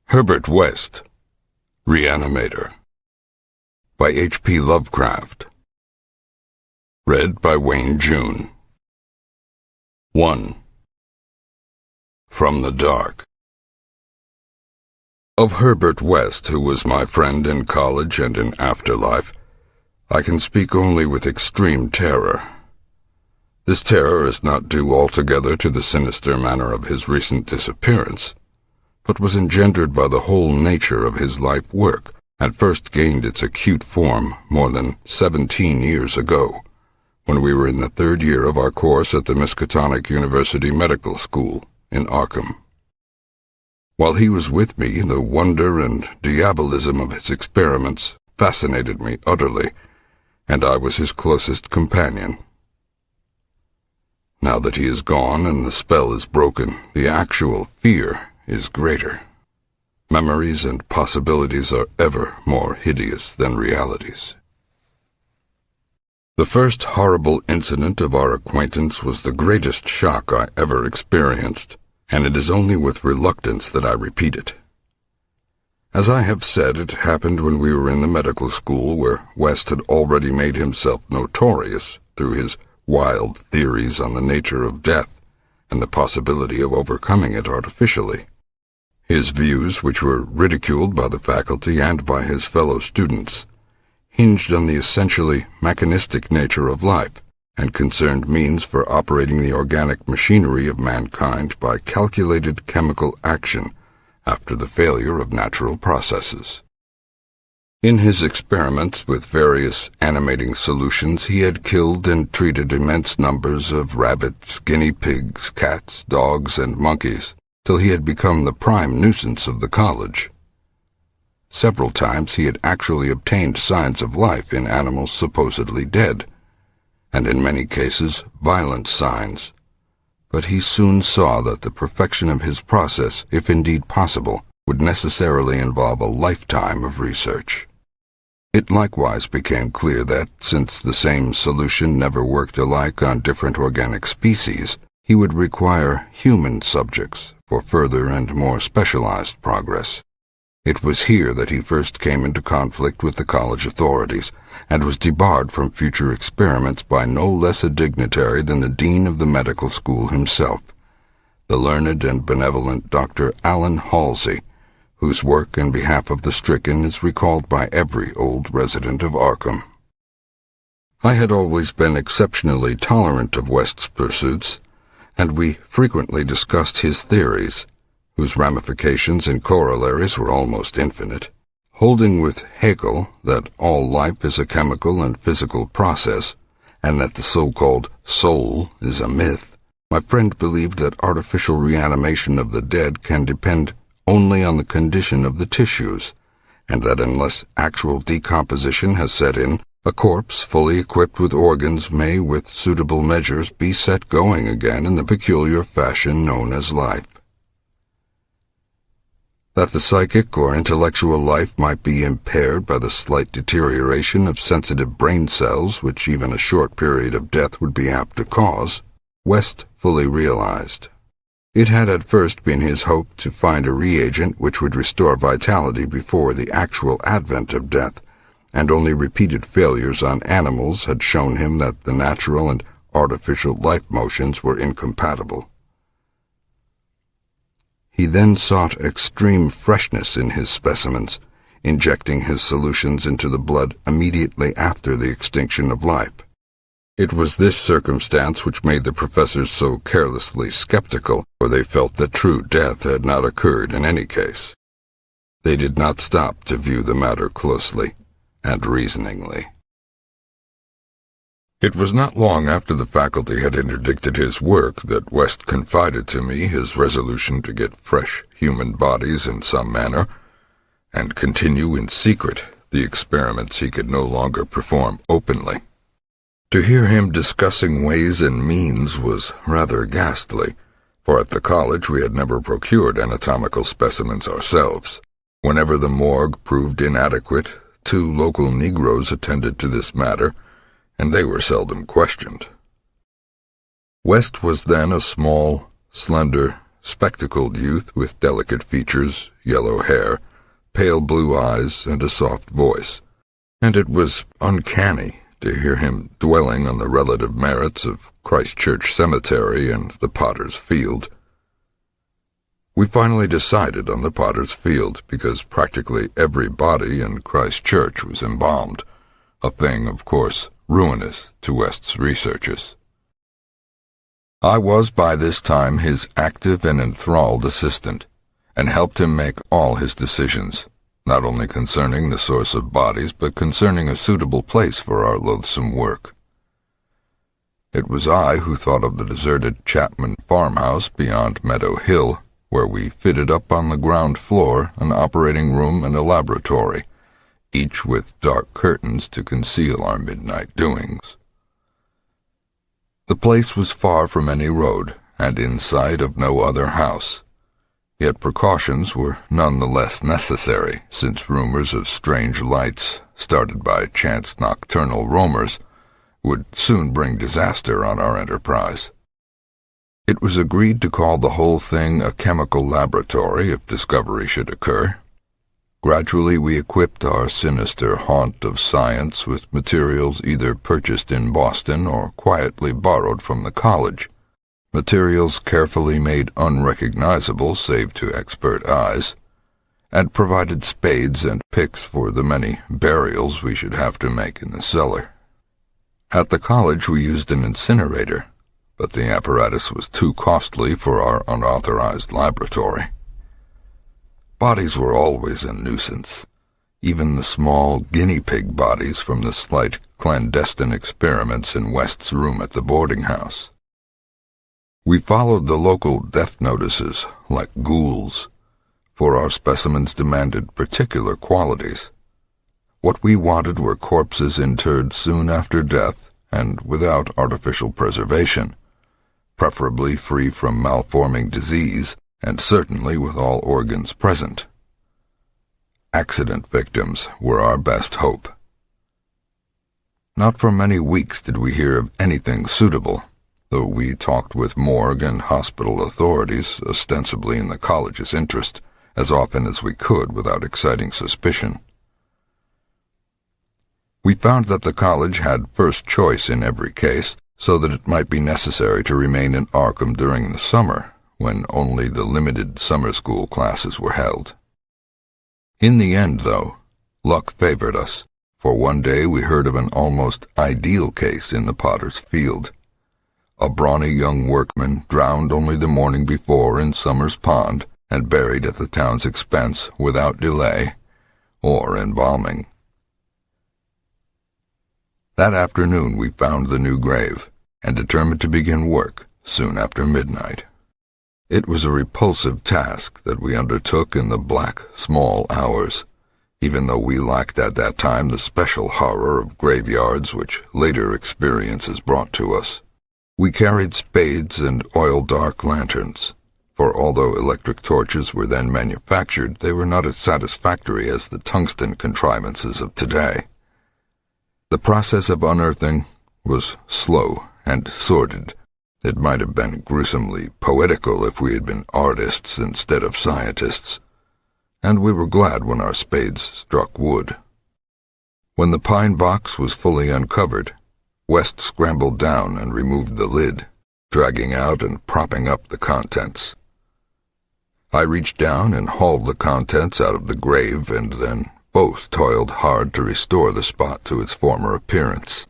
Herbert West, Reanimator, by H.P Lovecraft. Read by Wayne June. 1. From the Dark. Of Herbert West, who was my friend in college and in afterlife, I can speak only with extreme terror. This terror is not due altogether to the sinister manner of his recent disappearance, but was engendered by the whole nature of his life work, and first gained its acute form more than 17 years ago, when we were in the 3rd year of our course at the Miskatonic University Medical School in Arkham. While he was with me, the wonder and diabolism of his experiments fascinated me utterly, and I was his closest companion. Now that he is gone and the spell is broken, the actual fear is greater. Memories and possibilities are ever more hideous than realities. The first horrible incident of our acquaintance was the greatest shock I ever experienced, and it is only with reluctance that I repeat it. As I have said, it happened when we were in the medical school, where West had already made himself notorious through his wild theories on the nature of death and the possibility of overcoming it artificially. His views, which were ridiculed by the faculty and by his fellow students, hinged on the essentially mechanistic nature of life and concerned means for operating the organic machinery of mankind by calculated chemical action after the failure of natural processes. In his experiments with various animating solutions, he had killed and treated immense numbers of rabbits, guinea pigs, cats, dogs, and monkeys, till he had become the prime nuisance of the college. Several times he had actually obtained signs of life in animals supposedly dead, and in many cases violent signs, but he soon saw that the perfection of his process, if indeed possible, would necessarily involve a lifetime of research. It likewise became clear that, since the same solution never worked alike on different organic species, he would require human subjects for further and more specialized progress. It was here that he first came into conflict with the college authorities, and was debarred from future experiments by no less a dignitary than the dean of the medical school himself, the learned and benevolent Dr. Allen Halsey, whose work in behalf of the stricken is recalled by every old resident of Arkham. I had always been exceptionally tolerant of West's pursuits, and we frequently discussed his theories, whose ramifications and corollaries were almost infinite. Holding with Hegel that all life is a chemical and physical process, and that the so-called soul is a myth, my friend believed that artificial reanimation of the dead can depend only on the condition of the tissues, and that unless actual decomposition has set in, a corpse fully equipped with organs may, with suitable measures, be set going again in the peculiar fashion known as life. That the psychic or intellectual life might be impaired by the slight deterioration of sensitive brain cells, which even a short period of death would be apt to cause, West fully realized. It had at first been his hope to find a reagent which would restore vitality before the actual advent of death, and only repeated failures on animals had shown him that the natural and artificial life motions were incompatible. He then sought extreme freshness in his specimens, injecting his solutions into the blood immediately after the extinction of life. It was this circumstance which made the professors so carelessly skeptical, for they felt that true death had not occurred in any case. They did not stop to view the matter closely and reasoningly. It was not long after the faculty had interdicted his work that West confided to me his resolution to get fresh human bodies in some manner, and continue in secret the experiments he could no longer perform openly. To hear him discussing ways and means was rather ghastly, for at the college we had never procured anatomical specimens ourselves. Whenever the morgue proved inadequate, 2 local Negroes attended to this matter, and they were seldom questioned. West was then a small, slender, spectacled youth with delicate features, yellow hair, pale blue eyes, and a soft voice, and it was uncanny to hear him dwelling on the relative merits of Christ Church Cemetery and the Potter's Field. We finally decided on the Potter's Field because practically every body in Christ Church was embalmed, a thing, of course, ruinous to West's researches. I was by this time his active and enthralled assistant, and helped him make all his decisions, not only concerning the source of bodies, but concerning a suitable place for our loathsome work. It was I who thought of the deserted Chapman farmhouse beyond Meadow Hill, where we fitted up on the ground floor an operating room and a laboratory, each with dark curtains to conceal our midnight doings. The place was far from any road, and in sight of no other house. Yet precautions were none the less necessary, since rumors of strange lights, started by chance nocturnal roamers, would soon bring disaster on our enterprise. It was agreed to call the whole thing a chemical laboratory if discovery should occur. Gradually we equipped our sinister haunt of science with materials either purchased in Boston or quietly borrowed from the college, materials carefully made unrecognizable save to expert eyes, and provided spades and picks for the many burials we should have to make in the cellar. At the college we used an incinerator, but the apparatus was too costly for our unauthorized laboratory. Bodies were always a nuisance, even the small guinea pig bodies from the slight clandestine experiments in West's room at the boarding house. We followed the local death notices like ghouls, for our specimens demanded particular qualities. What we wanted were corpses interred soon after death and without artificial preservation, preferably free from malforming disease, and certainly with all organs present. Accident victims were our best hope. Not for many weeks did we hear of anything suitable, though we talked with morgue and hospital authorities, ostensibly in the college's interest, as often as we could without exciting suspicion. We found that the college had first choice in every case, so that it might be necessary to remain in Arkham during the summer, when only the limited summer school classes were held. In the end, though, luck favored us, for one day we heard of an almost ideal case in the Potter's Field. A brawny young workman drowned only the morning before in Summer's Pond and buried at the town's expense without delay or embalming. That afternoon we found the new grave and determined to begin work soon after midnight. It was a repulsive task that we undertook in the black, small hours, even though we lacked at that time the special horror of graveyards which later experiences brought to us. We carried spades and oil-dark lanterns, for although electric torches were then manufactured, they were not as satisfactory as the tungsten contrivances of today. The process of unearthing was slow and sordid. It might have been gruesomely poetical if we had been artists instead of scientists, and we were glad when our spades struck wood. When the pine box was fully uncovered, West scrambled down and removed the lid, dragging out and propping up the contents. I reached down and hauled the contents out of the grave, and then both toiled hard to restore the spot to its former appearance.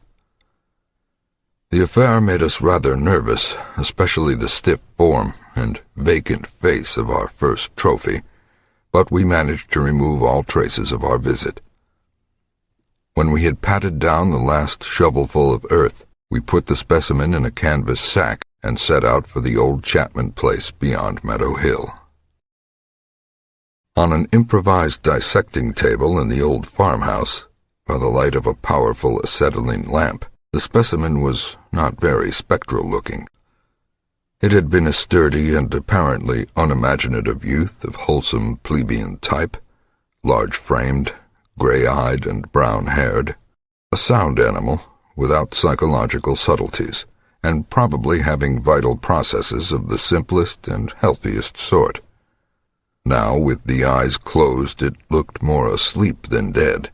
The affair made us rather nervous, especially the stiff form and vacant face of our first trophy, but we managed to remove all traces of our visit. When we had patted down the last shovelful of earth, we put the specimen in a canvas sack and set out for the old Chapman place beyond Meadow Hill. On an improvised dissecting table in the old farmhouse, by the light of a powerful acetylene lamp, The specimen was not very spectral-looking. It had been a sturdy and apparently unimaginative youth of wholesome plebeian type, large-framed, gray-eyed and brown-haired, a sound animal without psychological subtleties, and probably having vital processes of the simplest and healthiest sort. Now, with the eyes closed, it looked more asleep than dead,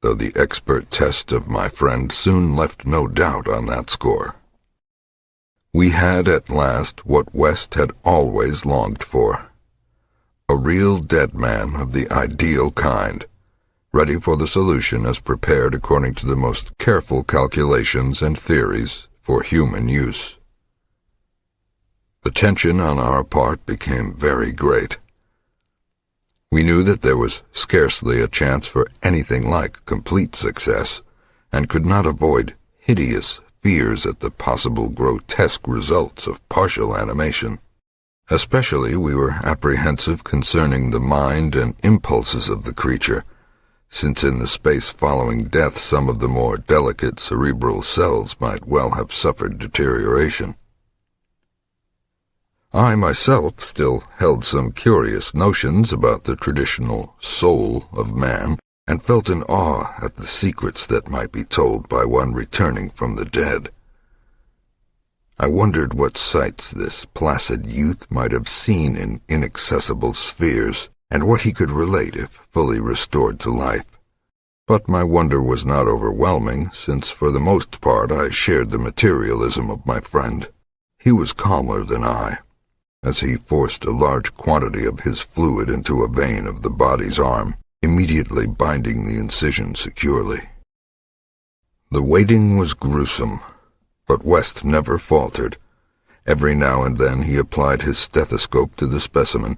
though the expert test of my friend soon left no doubt on that score. We had at last what West had always longed for. A real dead man of the ideal kind, ready for the solution as prepared according to the most careful calculations and theories for human use. The tension on our part became very great. We knew that there was scarcely a chance for anything like complete success, and could not avoid hideous fears at the possible grotesque results of partial animation. Especially we were apprehensive concerning the mind and impulses of the creature, since in the space following death some of the more delicate cerebral cells might well have suffered deterioration. I myself still held some curious notions about the traditional soul of man, and felt in awe at the secrets that might be told by one returning from the dead. I wondered what sights this placid youth might have seen in inaccessible spheres, and what he could relate if fully restored to life. But my wonder was not overwhelming, since for the most part I shared the materialism of my friend. He was calmer than I, as he forced a large quantity of his fluid into a vein of the body's arm, immediately binding the incision securely. The waiting was gruesome, but West never faltered. Every now and then he applied his stethoscope to the specimen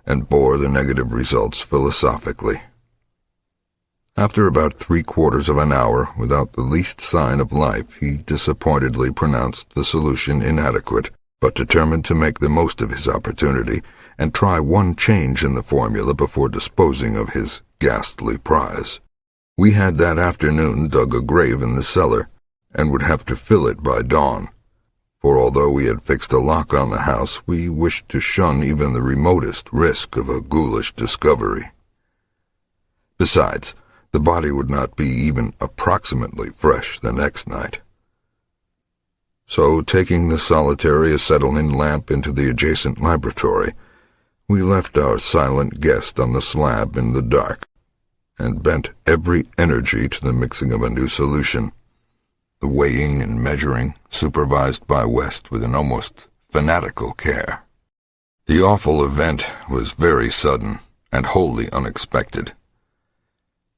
and bore the negative results philosophically. After about 3/4 of an hour, without the least sign of life, he disappointedly pronounced the solution inadequate, but determined to make the most of his opportunity and try one change in the formula before disposing of his ghastly prize. We had that afternoon dug a grave in the cellar, and would have to fill it by dawn, for although we had fixed a lock on the house, we wished to shun even the remotest risk of a ghoulish discovery. Besides, the body would not be even approximately fresh the next night. So, taking the solitary acetylene lamp into the adjacent laboratory, we left our silent guest on the slab in the dark, and bent every energy to the mixing of a new solution, the weighing and measuring supervised by West with an almost fanatical care. The awful event was very sudden and wholly unexpected.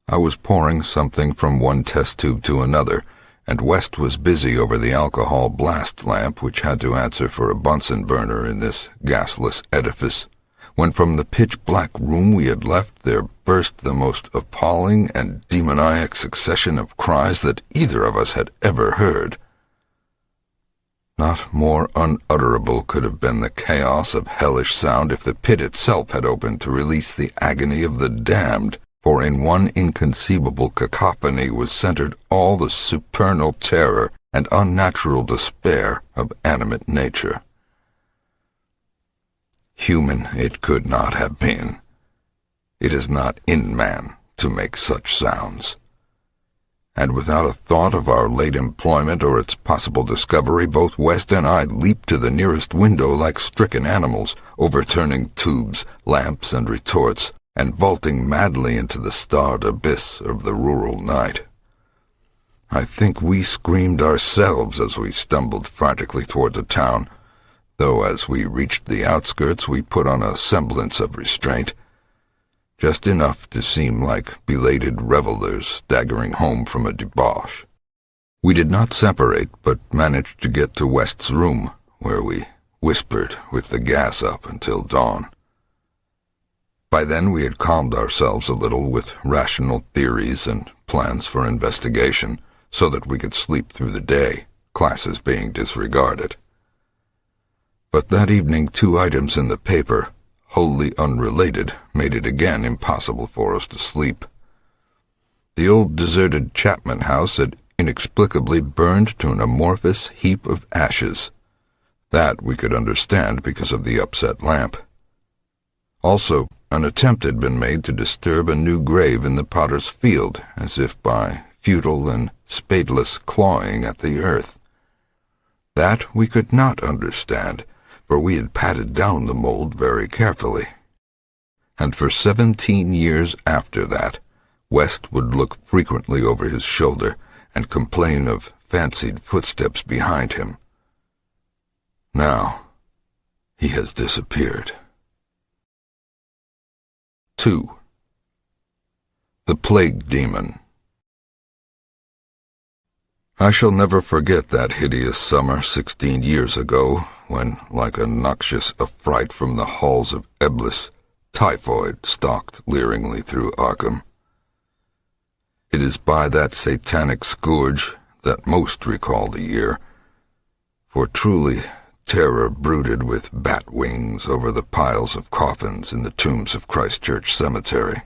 I was pouring something from one test tube to another, and West was busy over the alcohol blast lamp which had to answer for a Bunsen burner in this gasless edifice, when from the pitch-black room we had left there burst the most appalling and demoniac succession of cries that either of us had ever heard. Not more unutterable could have been the chaos of hellish sound if the pit itself had opened to release the agony of the damned, for in one inconceivable cacophony was centered all the supernal terror and unnatural despair of animate nature. Human it could not have been. It is not in man to make such sounds. And without a thought of our late employment or its possible discovery, both West and I leaped to the nearest window like stricken animals, overturning tubes, lamps, and retorts, and vaulting madly into the starred abyss of the rural night. I think we screamed ourselves as we stumbled frantically toward the town, though as we reached the outskirts we put on a semblance of restraint, just enough to seem like belated revelers staggering home from a debauch. We did not separate, but managed to get to West's room, where we whispered with the gas up until dawn. By then we had calmed ourselves a little with rational theories and plans for investigation, so that we could sleep through the day, classes being disregarded. But that evening 2 items in the paper, wholly unrelated, made it again impossible for us to sleep. The old deserted Chapman house had inexplicably burned to an amorphous heap of ashes. That we could understand because of the upset lamp. Also, an attempt had been made to disturb a new grave in the potter's field, as if by futile and spadeless clawing at the earth. That we could not understand, for we had patted down the mold very carefully. And for 17 years after that, West would look frequently over his shoulder and complain of fancied footsteps behind him. Now, he has disappeared. 2. The Plague Demon. I shall never forget that hideous summer 16 years ago, when, like a noxious affright from the halls of Eblis, typhoid stalked leeringly through Arkham. It is by that satanic scourge that most recall the year, for truly terror brooded with bat wings over the piles of coffins in the tombs of Christchurch Cemetery.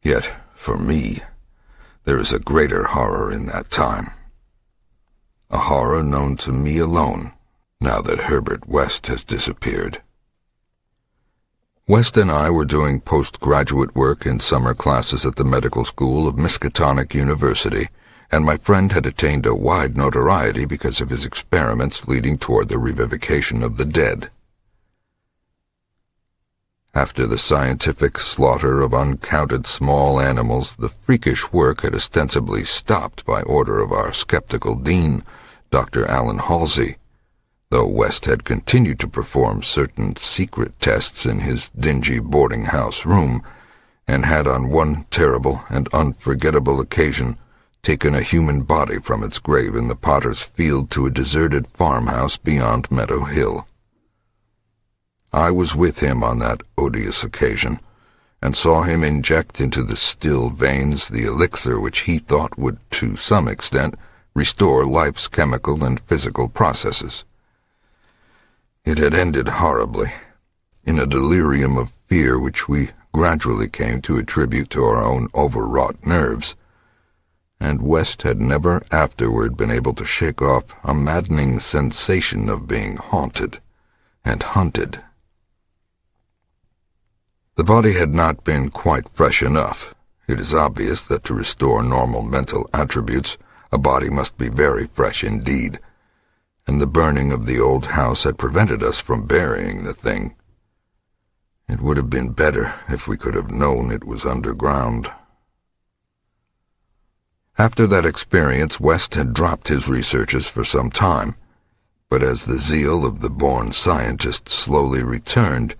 Yet, for me, there is a greater horror in that time. A horror known to me alone, now that Herbert West has disappeared. West and I were doing postgraduate work in summer classes at the medical school of Miskatonic University, and my friend had attained a wide notoriety because of his experiments leading toward the revivification of the dead. After the scientific slaughter of uncounted small animals, the freakish work had ostensibly stopped by order of our skeptical dean, Dr. Allen Halsey, though West had continued to perform certain secret tests in his dingy boarding-house room, and had on one terrible and unforgettable occasion taken a human body from its grave in the potter's field to a deserted farmhouse beyond Meadow Hill. I was with him on that odious occasion, and saw him inject into the still veins the elixir which he thought would, to some extent, restore life's chemical and physical processes. It had ended horribly, in a delirium of fear which we gradually came to attribute to our own overwrought nerves, and West had never afterward been able to shake off a maddening sensation of being haunted and hunted. The body had not been quite fresh enough. It is obvious that to restore normal mental attributes, a body must be very fresh indeed, and the burning of the old house had prevented us from burying the thing. It would have been better if we could have known it was underground. After that experience, West had dropped his researches for some time, but as the zeal of the born scientist slowly returned,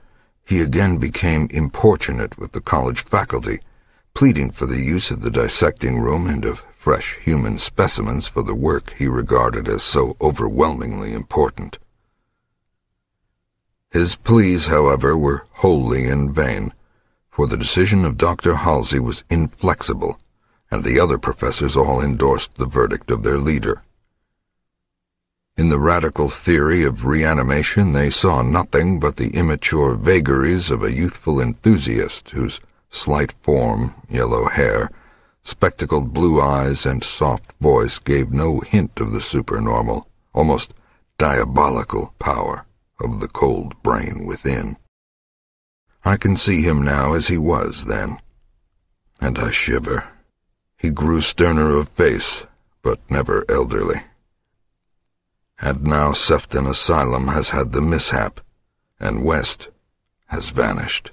he again became importunate with the college faculty, pleading for the use of the dissecting room and of fresh human specimens for the work he regarded as so overwhelmingly important. His pleas, however, were wholly in vain, for the decision of Dr. Halsey was inflexible, and the other professors all endorsed the verdict of their leader. In the radical theory of reanimation, they saw nothing but the immature vagaries of a youthful enthusiast whose slight form, yellow hair, spectacled blue eyes, and soft voice gave no hint of the supernormal, almost diabolical power of the cold brain within. I can see him now as he was then, and I shiver. He grew sterner of face, but never elderly. And now Sefton Asylum has had the mishap, and West has vanished.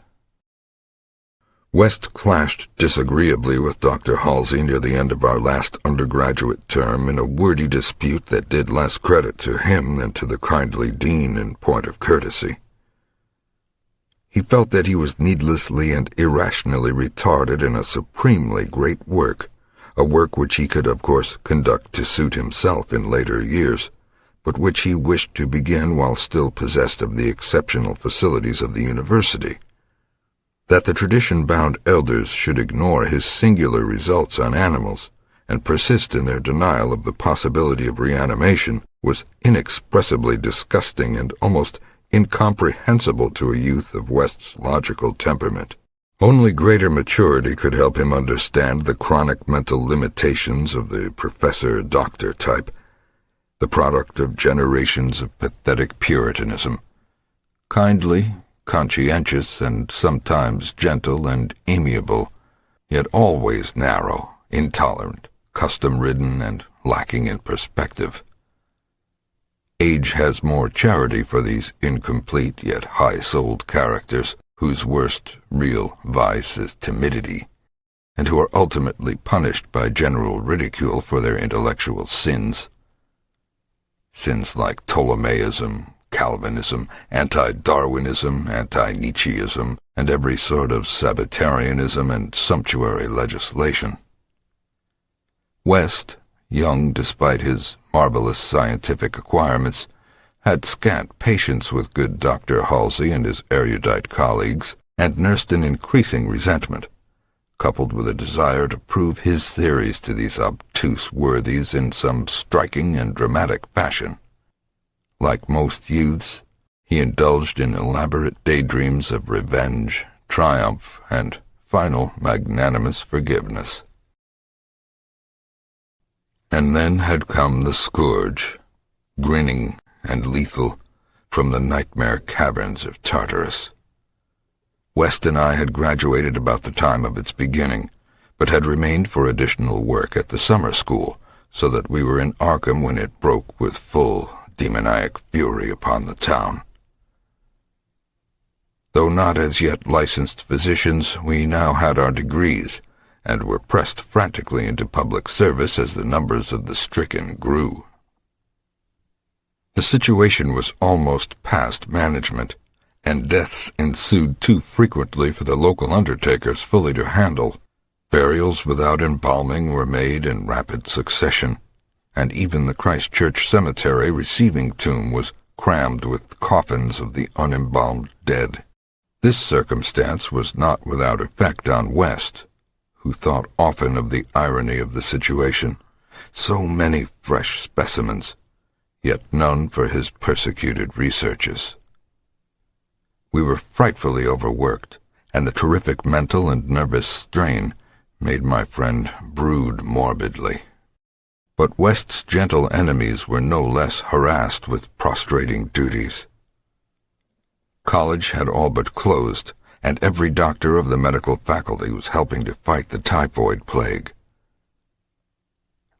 West clashed disagreeably with Dr. Halsey near the end of our last undergraduate term in a wordy dispute that did less credit to him than to the kindly dean in point of courtesy. He felt that he was needlessly and irrationally retarded in a supremely great work, a work which he could of course conduct to suit himself in later years, but which he wished to begin while still possessed of the exceptional facilities of the university. That the tradition-bound elders should ignore his singular results on animals and persist in their denial of the possibility of reanimation was inexpressibly disgusting and almost incomprehensible to a youth of West's logical temperament. Only greater maturity could help him understand the chronic mental limitations of the professor-doctor type, the product of generations of pathetic puritanism. Kindly, conscientious, and sometimes gentle and amiable, yet always narrow, intolerant, custom-ridden, and lacking in perspective. Age has more charity for these incomplete yet high-souled characters, whose worst real vice is timidity, and who are ultimately punished by general ridicule for their intellectual sins. Sins like Ptolemaism, Calvinism, anti-Darwinism, anti-Nietzscheism, and every sort of Sabbatarianism and sumptuary legislation. West, young despite his marvelous scientific acquirements, had scant patience with good Dr. Halsey and his erudite colleagues, and nursed an increasing resentment, coupled with a desire to prove his theories to these obtuse worthies in some striking and dramatic fashion. Like most youths, he indulged in elaborate daydreams of revenge, triumph, and final magnanimous forgiveness. And then had come the scourge, grinning and lethal, from the nightmare caverns of Tartarus. West and I had graduated about the time of its beginning, but had remained for additional work at the summer school, so that we were in Arkham when it broke with full demoniac fury upon the town. Though not as yet licensed physicians, we now had our degrees, and were pressed frantically into public service as the numbers of the stricken grew. The situation was almost past management, and deaths ensued too frequently for the local undertakers fully to handle. Burials without embalming were made in rapid succession, and even the Christchurch Cemetery receiving tomb was crammed with coffins of the unembalmed dead. This circumstance was not without effect on West, who thought often of the irony of the situation. So many fresh specimens, yet none for his persecuted researches. We were frightfully overworked, and the terrific mental and nervous strain made my friend brood morbidly. But West's gentle enemies were no less harassed with prostrating duties. College had all but closed, and every doctor of the medical faculty was helping to fight the typhoid plague.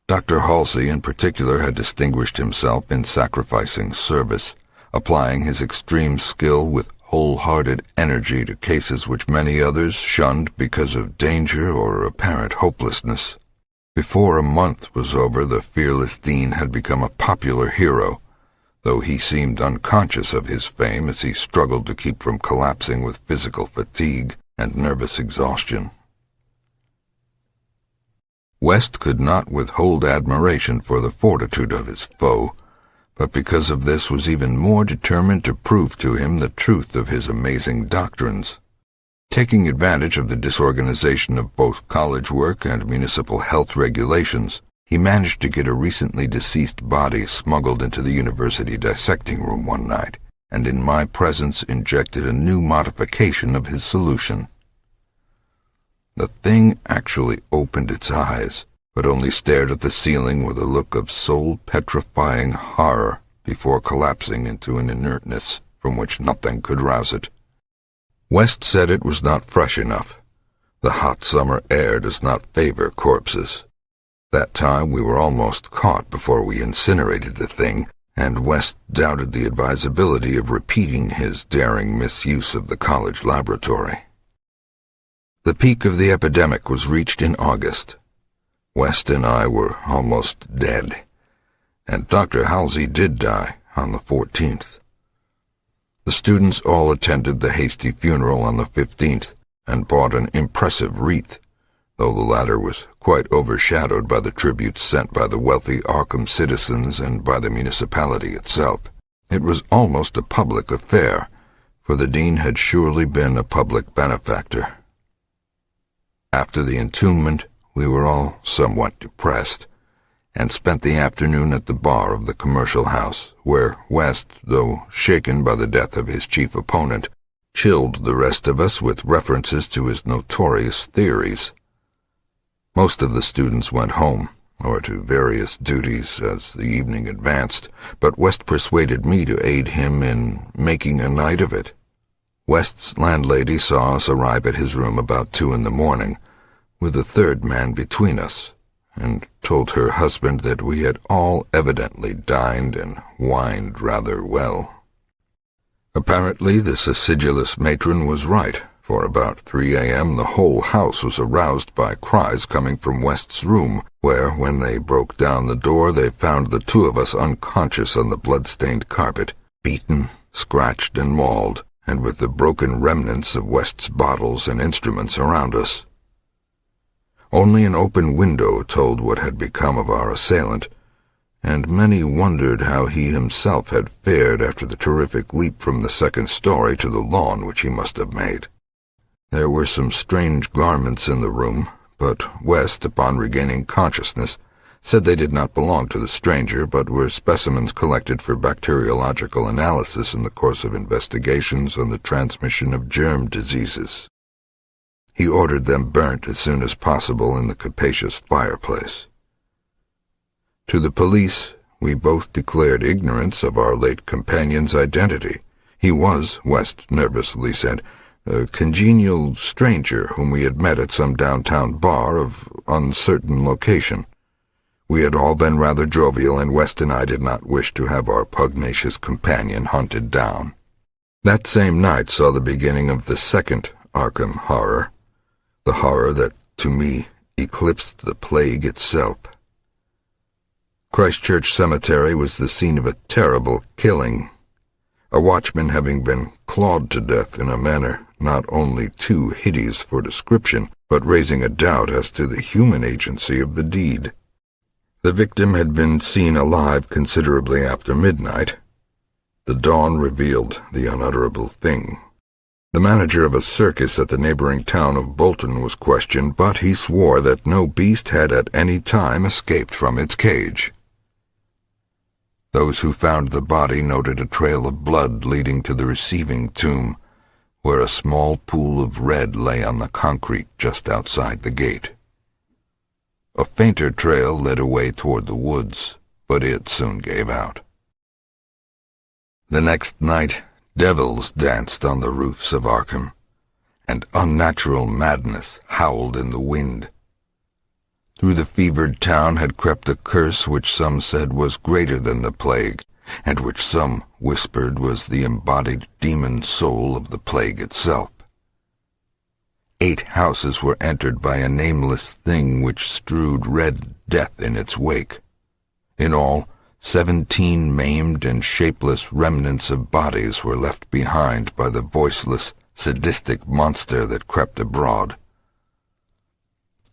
Dr. Halsey in particular had distinguished himself in sacrificing service, applying his extreme skill with wholehearted energy to cases which many others shunned because of danger or apparent hopelessness. Before a month was over, the fearless dean had become a popular hero, though he seemed unconscious of his fame as he struggled to keep from collapsing with physical fatigue and nervous exhaustion. West could not withhold admiration for the fortitude of his foe, but because of this was even more determined to prove to him the truth of his amazing doctrines. Taking advantage of the disorganization of both college work and municipal health regulations, he managed to get a recently deceased body smuggled into the university dissecting room one night, and in my presence injected a new modification of his solution. The thing actually opened its eyes, but only stared at the ceiling with a look of soul-petrifying horror before collapsing into an inertness from which nothing could rouse it. West said it was not fresh enough. The hot summer air does not favor corpses. That time we were almost caught before we incinerated the thing, and West doubted the advisability of repeating his daring misuse of the college laboratory. The peak of the epidemic was reached in August. West and I were almost dead, and Dr. Halsey did die on the 14th. The students all attended the hasty funeral on the 15th and bought an impressive wreath, though the latter was quite overshadowed by the tributes sent by the wealthy Arkham citizens and by the municipality itself. It was almost a public affair, for the dean had surely been a public benefactor. After the entombment, we were all somewhat depressed, and spent the afternoon at the bar of the commercial house, where West, though shaken by the death of his chief opponent, chilled the rest of us with references to his notorious theories. Most of the students went home, or to various duties as the evening advanced, but West persuaded me to aid him in making a night of it. West's landlady saw us arrive at his room about 2 a.m, with a third man between us, and told her husband that we had all evidently dined and wined rather well. Apparently this acidulous matron was right, for about 3 a.m. the whole house was aroused by cries coming from West's room, where, when they broke down the door, they found the two of us unconscious on the blood-stained carpet, beaten, scratched, and mauled, and with the broken remnants of West's bottles and instruments around us. Only an open window told what had become of our assailant, and many wondered how he himself had fared after the terrific leap from the second story to the lawn which he must have made. There were some strange garments in the room, but West, upon regaining consciousness, said they did not belong to the stranger, but were specimens collected for bacteriological analysis in the course of investigations on the transmission of germ diseases. He ordered them burnt as soon as possible in the capacious fireplace. To the police, we both declared ignorance of our late companion's identity. He was, West nervously said, a congenial stranger whom we had met at some downtown bar of uncertain location. We had all been rather jovial, and West and I did not wish to have our pugnacious companion hunted down. That same night saw the beginning of the second Arkham horror, the horror that, to me, eclipsed the plague itself. Christchurch Cemetery was the scene of a terrible killing, a watchman having been clawed to death in a manner not only too hideous for description, but raising a doubt as to the human agency of the deed. The victim had been seen alive considerably after midnight. The dawn revealed the unutterable thing. The manager of a circus at the neighboring town of Bolton was questioned, but he swore that no beast had at any time escaped from its cage. Those who found the body noted a trail of blood leading to the receiving tomb, where a small pool of red lay on the concrete just outside the gate. A fainter trail led away toward the woods, but it soon gave out. The next night, devils danced on the roofs of Arkham, and unnatural madness howled in the wind. Through the fevered town had crept a curse which some said was greater than the plague, and which some whispered was the embodied demon soul of the plague itself. 8 houses were entered by a nameless thing which strewed red death in its wake. In all, 17 maimed and shapeless remnants of bodies were left behind by the voiceless, sadistic monster that crept abroad.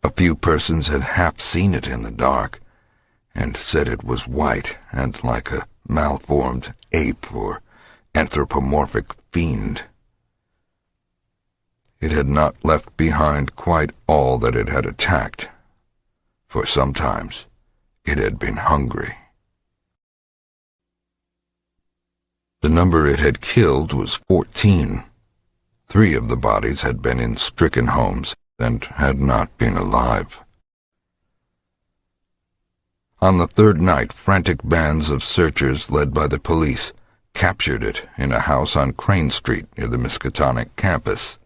A few persons had half seen it in the dark, and said it was white and like a malformed ape or anthropomorphic fiend. It had not left behind quite all that it had attacked, for sometimes it had been hungry. The number it had killed was 14. 3 of the bodies had been in stricken homes and had not been alive. On the 3rd night, frantic bands of searchers led by the police captured it in a house on Crane Street near the Miskatonic campus.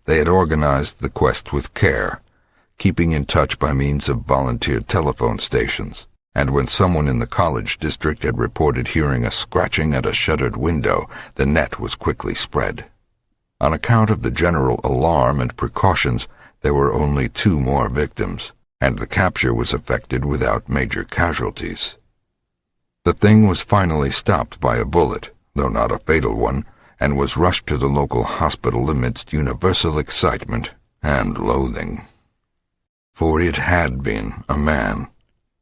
They had organized the quest with care, keeping in touch by means of volunteer telephone stations, and when someone in the college district had reported hearing a scratching at a shuttered window, the net was quickly spread. On account of the general alarm and precautions, there were only 2 more victims, and the capture was effected without major casualties. The thing was finally stopped by a bullet, though not a fatal one, and was rushed to the local hospital amidst universal excitement and loathing. For it had been a man.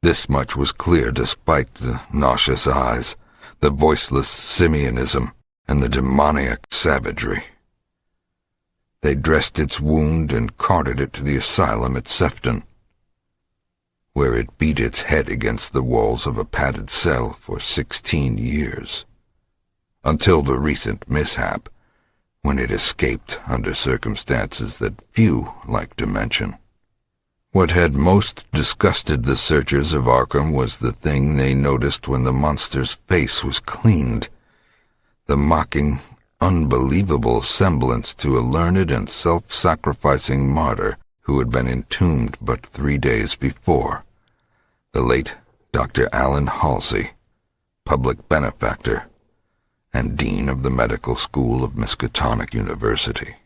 This much was clear despite the nauseous eyes, the voiceless simianism, and the demoniac savagery. They dressed its wound and carted it to the asylum at Sefton, where it beat its head against the walls of a padded cell for 16 years, until the recent mishap, when it escaped under circumstances that few liked to mention. What had most disgusted the searchers of Arkham was the thing they noticed when the monster's face was cleaned, the mocking, unbelievable semblance to a learned and self-sacrificing martyr who had been entombed but 3 days before, the late Dr. Allen Halsey, public benefactor and dean of the medical school of Miskatonic University.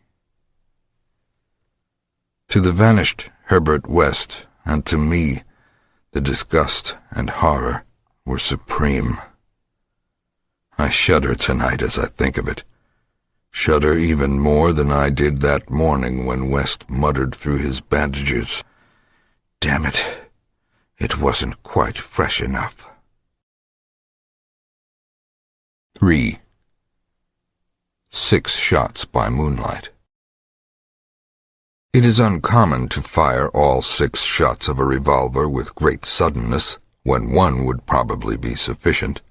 To the vanished Herbert West, and to me, the disgust and horror were supreme. I shudder tonight as I think of it, shudder even more than I did that morning when West muttered through his bandages, "Damn it, it wasn't quite fresh enough." 3. 6 shots by moonlight. It is uncommon to fire all 6 shots of a revolver with great suddenness when one would probably be sufficient,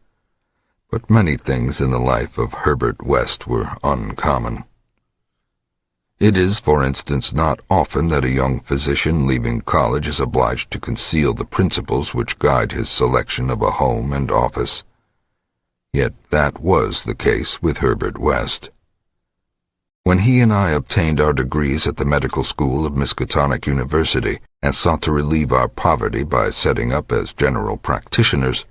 but many things in the life of Herbert West were uncommon. It is, for instance, not often that a young physician leaving college is obliged to conceal the principles which guide his selection of a home and office. Yet that was the case with Herbert West. When he and I obtained our degrees at the medical school of Miskatonic University and sought to relieve our poverty by setting up as general practitioners,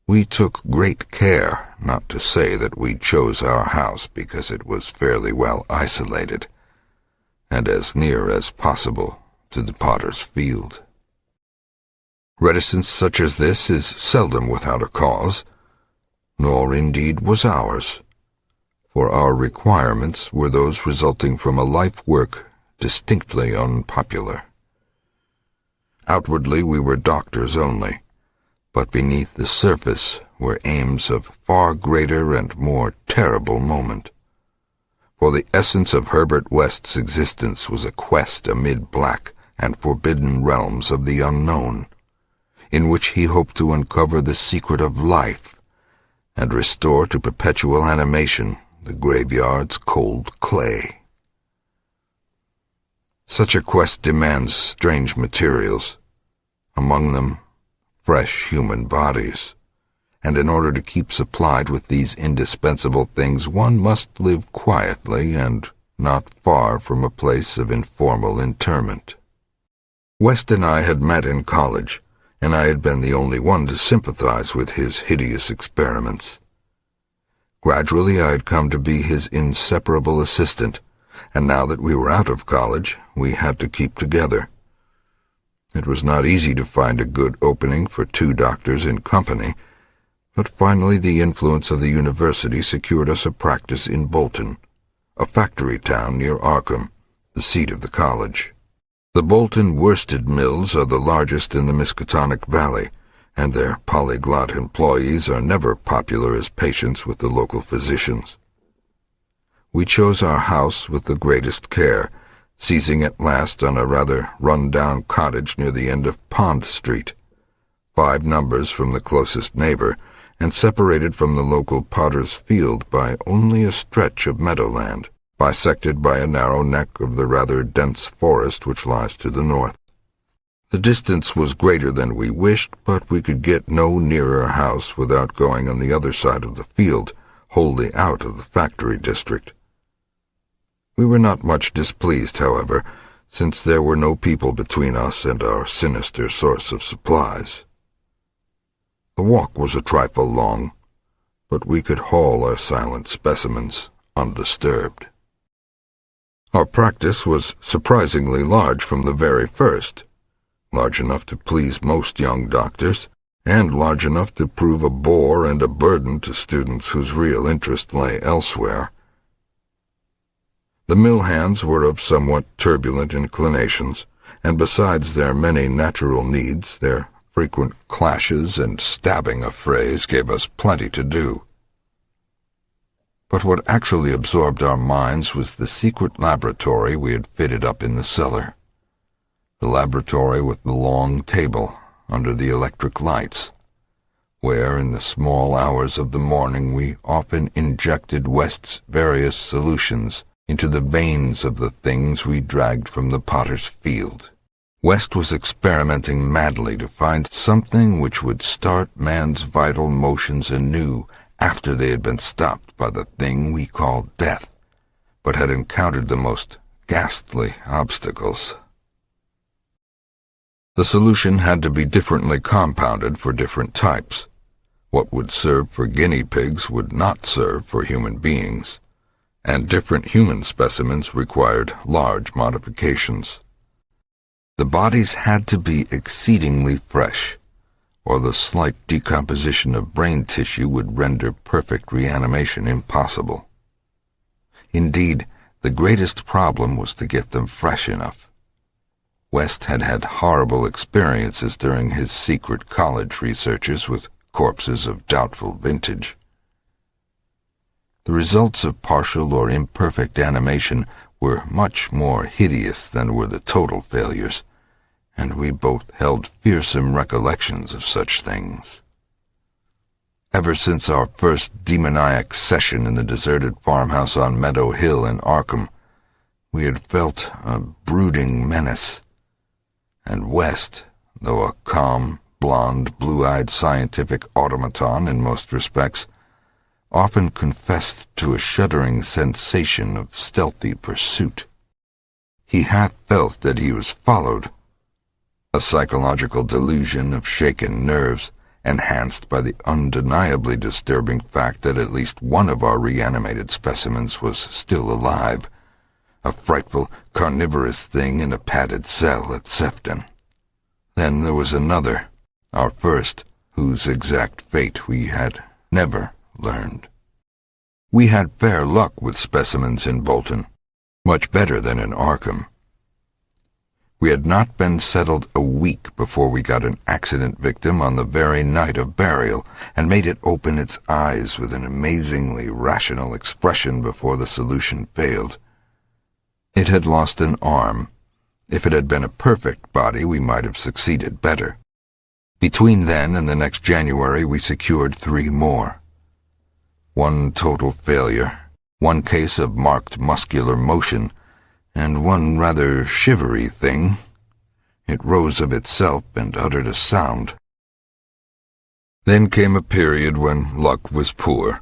we took great care not to say that we chose our house because it was fairly well isolated, and as near as possible to the potter's field. Reticence such as this is seldom without a cause, nor indeed was ours, for our requirements were those resulting from a life work distinctly unpopular. Outwardly we were doctors only, but beneath the surface were aims of far greater and more terrible moment. For the essence of Herbert West's existence was a quest amid black and forbidden realms of the unknown, in which he hoped to uncover the secret of life and restore to perpetual animation the graveyard's cold clay. Such a quest demands strange materials, among them fresh human bodies, and in order to keep supplied with these indispensable things one must live quietly and not far from a place of informal interment. West and I had met in college, and I had been the only one to sympathize with his hideous experiments. Gradually I had come to be his inseparable assistant, and now that we were out of college, we had to keep together. It was not easy to find a good opening for 2 doctors in company, but finally the influence of the university secured us a practice in Bolton, a factory town near Arkham, the seat of the college. The Bolton worsted mills are the largest in the Miskatonic Valley, and their polyglot employees are never popular as patients with the local physicians. We chose our house with the greatest care, seizing at last on a rather run-down cottage near the end of Pond Street, 5 numbers from the closest neighbor, and separated from the local potter's field by only a stretch of meadowland, bisected by a narrow neck of the rather dense forest which lies to the north. The distance was greater than we wished, but we could get no nearer a house without going on the other side of the field, wholly out of the factory district. We were not much displeased, however, since there were no people between us and our sinister source of supplies. The walk was a trifle long, but we could haul our silent specimens undisturbed. Our practice was surprisingly large from the very first, large enough to please most young doctors, and large enough to prove a bore and a burden to students whose real interest lay elsewhere. The mill hands were of somewhat turbulent inclinations, and besides their many natural needs, their frequent clashes and stabbing affrays gave us plenty to do. But what actually absorbed our minds was the secret laboratory we had fitted up in the cellar. The laboratory with the long table under the electric lights, where in the small hours of the morning we often injected West's various solutions into the veins of the things we dragged from the potter's field. West was experimenting madly to find something which would start man's vital motions anew after they had been stopped by the thing we called death, but had encountered the most ghastly obstacles. The solution had to be differently compounded for different types. What would serve for guinea pigs would not serve for human beings, and different human specimens required large modifications. The bodies had to be exceedingly fresh, or the slight decomposition of brain tissue would render perfect reanimation impossible. Indeed, the greatest problem was to get them fresh enough. West had had horrible experiences during his secret college researches with corpses of doubtful vintage. The results of partial or imperfect animation were much more hideous than were the total failures, and we both held fearsome recollections of such things. Ever since our first demoniac session in the deserted farmhouse on Meadow Hill in Arkham, we had felt a brooding menace, and West, though a calm, blond, blue-eyed scientific automaton in most respects, often confessed to a shuddering sensation of stealthy pursuit. He half felt that he was followed, a psychological delusion of shaken nerves, enhanced by the undeniably disturbing fact that at least one of our reanimated specimens was still alive, a frightful carnivorous thing in a padded cell at Sefton. Then there was another, our first, whose exact fate we had never learned. We had fair luck with specimens in Bolton, much better than in Arkham. We had not been settled a week before we got an accident victim on the very night of burial, and made it open its eyes with an amazingly rational expression before the solution failed. It had lost an arm. If it had been a perfect body, we might have succeeded better. Between then and the next January, we secured 3 more. One total failure, one case of marked muscular motion, and one rather shivery thing. It rose of itself and uttered a sound. Then came a period when luck was poor.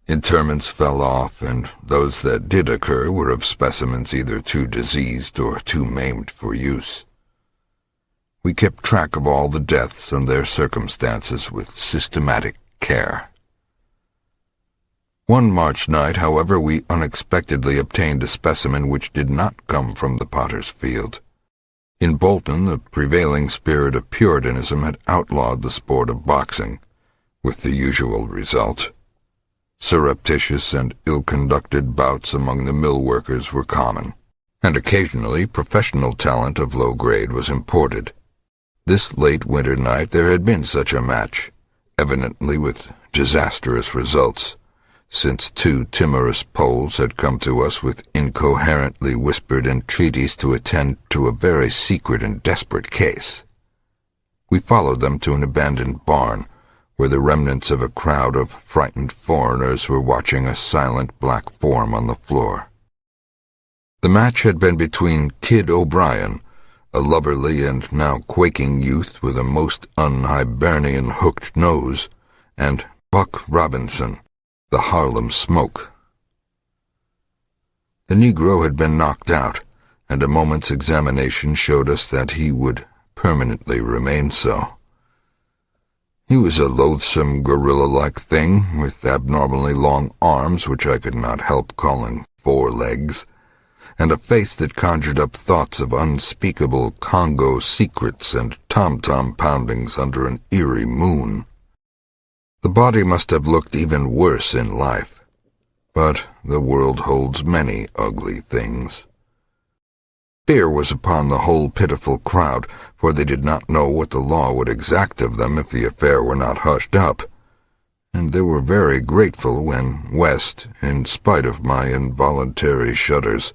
Interments fell off, and those that did occur were of specimens either too diseased or too maimed for use. We kept track of all the deaths and their circumstances with systematic care. One March night, however, we unexpectedly obtained a specimen which did not come from the potter's field. In Bolton, the prevailing spirit of Puritanism had outlawed the sport of boxing, with the usual result. Surreptitious and ill-conducted bouts among the mill workers were common, and occasionally professional talent of low grade was imported. This late winter night there had been such a match, evidently with disastrous results, since 2 timorous Poles had come to us with incoherently whispered entreaties to attend to a very secret and desperate case. We followed them to an abandoned barn, where the remnants of a crowd of frightened foreigners were watching a silent black form on the floor. The match had been between Kid O'Brien, a lubberly and now quaking youth with a most un-Hibernian hooked nose, and Buck Robinson, the Harlem Smoke. The Negro had been knocked out, and a moment's examination showed us that he would permanently remain so. He was a loathsome gorilla-like thing, with abnormally long arms which I could not help calling forelegs, and a face that conjured up thoughts of unspeakable Congo secrets and tom-tom poundings under an eerie moon. The body must have looked even worse in life, but the world holds many ugly things. Fear was upon the whole pitiful crowd, for they did not know what the law would exact of them if the affair were not hushed up, and they were very grateful when West, in spite of my involuntary shudders,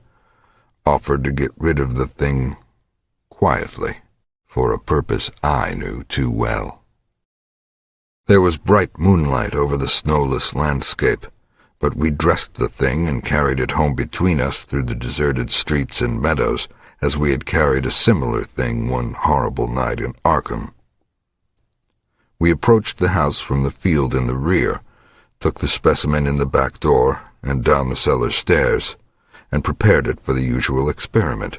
offered to get rid of the thing quietly, for a purpose I knew too well. There was bright moonlight over the snowless landscape, but we dressed the thing and carried it home between us through the deserted streets and meadows, as we had carried a similar thing one horrible night in Arkham. We approached the house from the field in the rear, took the specimen in the back door and down the cellar stairs, and prepared it for the usual experiment.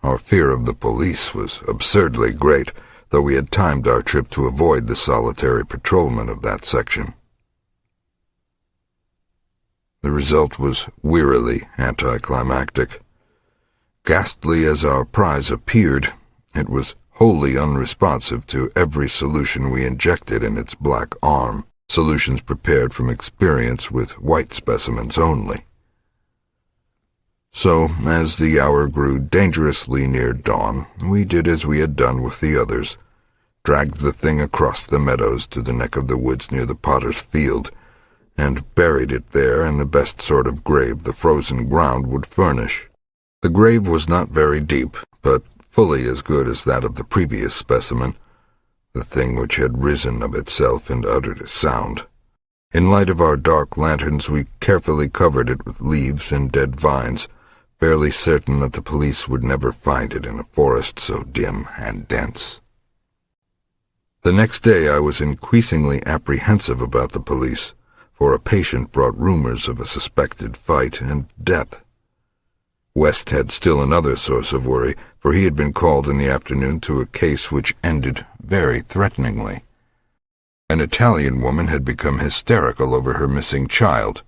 Our fear of the police was absurdly great, though we had timed our trip to avoid the solitary patrolman of that section. The result was wearily anticlimactic. Ghastly as our prize appeared, it was wholly unresponsive to every solution we injected in its black arm, solutions prepared from experience with white specimens only. So, as the hour grew dangerously near dawn, we did as we had done with the others, dragged the thing across the meadows to the neck of the woods near the potter's field, and buried it there in the best sort of grave the frozen ground would furnish. The grave was not very deep, but fully as good as that of the previous specimen, the thing which had risen of itself and uttered a sound. In light of our dark lanterns, we carefully covered it with leaves and dead vines, fairly certain that the police would never find it in a forest so dim and dense. The next day I was increasingly apprehensive about the police, for a patient brought rumors of a suspected fight and death. West had still another source of worry, for he had been called in the afternoon to a case which ended very threateningly. An Italian woman had become hysterical over her missing child,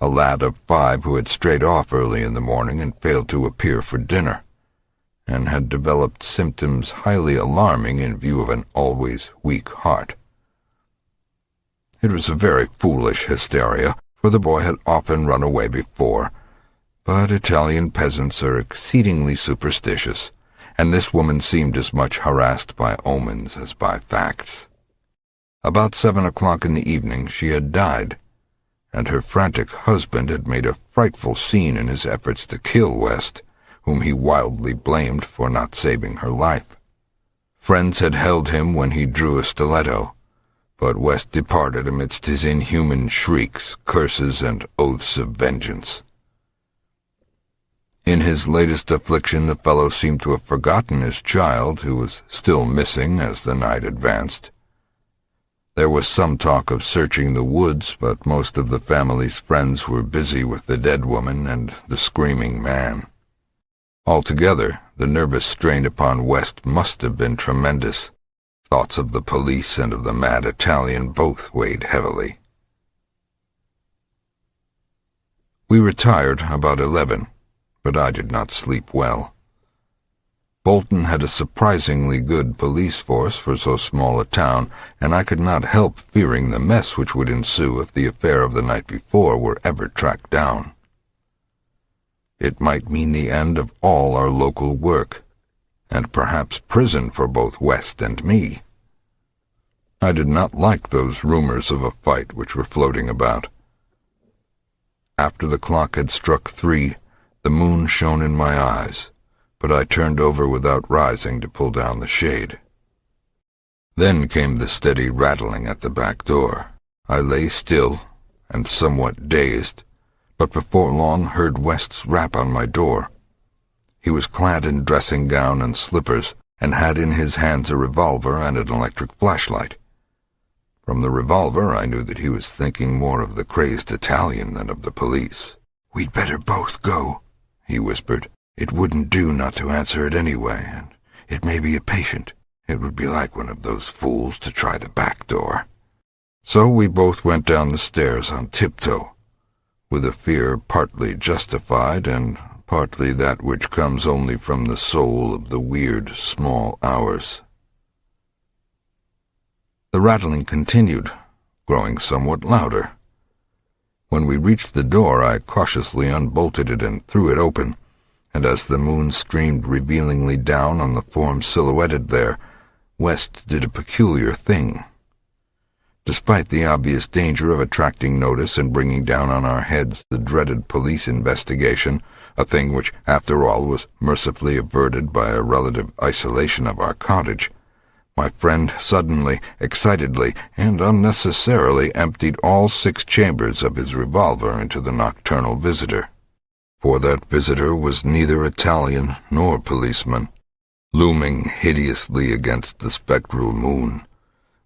a lad of 5 who had strayed off early in the morning and failed to appear for dinner, and had developed symptoms highly alarming in view of an always weak heart. It was a very foolish hysteria, for the boy had often run away before, but Italian peasants are exceedingly superstitious, and this woman seemed as much harassed by omens as by facts. About 7 o'clock in the evening she had died, and her frantic husband had made a frightful scene in his efforts to kill West, whom he wildly blamed for not saving her life. Friends had held him when he drew a stiletto, but West departed amidst his inhuman shrieks, curses, and oaths of vengeance. In his latest affliction the fellow seemed to have forgotten his child, who was still missing as the night advanced. There was some talk of searching the woods, but most of the family's friends were busy with the dead woman and the screaming man. Altogether, the nervous strain upon West must have been tremendous. Thoughts of the police and of the mad Italian both weighed heavily. We retired about 11, but I did not sleep well. Bolton had a surprisingly good police force for so small a town, and I could not help fearing the mess which would ensue if the affair of the night before were ever tracked down. It might mean the end of all our local work, and perhaps prison for both West and me. I did not like those rumors of a fight which were floating about. After the clock had struck 3, the moon shone in my eyes, but I turned over without rising to pull down the shade. Then came the steady rattling at the back door. I lay still and somewhat dazed, but before long heard West's rap on my door. He was clad in dressing gown and slippers, and had in his hands a revolver and an electric flashlight. From the revolver I knew that he was thinking more of the crazed Italian than of the police. "We'd better both go," he whispered. "It wouldn't do not to answer it anyway, and it may be a patient. It would be like one of those fools to try the back door." So we both went down the stairs on tiptoe, with a fear partly justified and partly that which comes only from the soul of the weird small hours. The rattling continued, growing somewhat louder. When we reached the door, I cautiously unbolted it and threw it open, and as the moon streamed revealingly down on the form silhouetted there, West did a peculiar thing. Despite the obvious danger of attracting notice and bringing down on our heads the dreaded police investigation, a thing which, after all, was mercifully averted by a relative isolation of our cottage, My friend suddenly, excitedly, and unnecessarily emptied all 6 chambers of his revolver into the nocturnal visitor. For that visitor was neither Italian nor policeman. Looming hideously against the spectral moon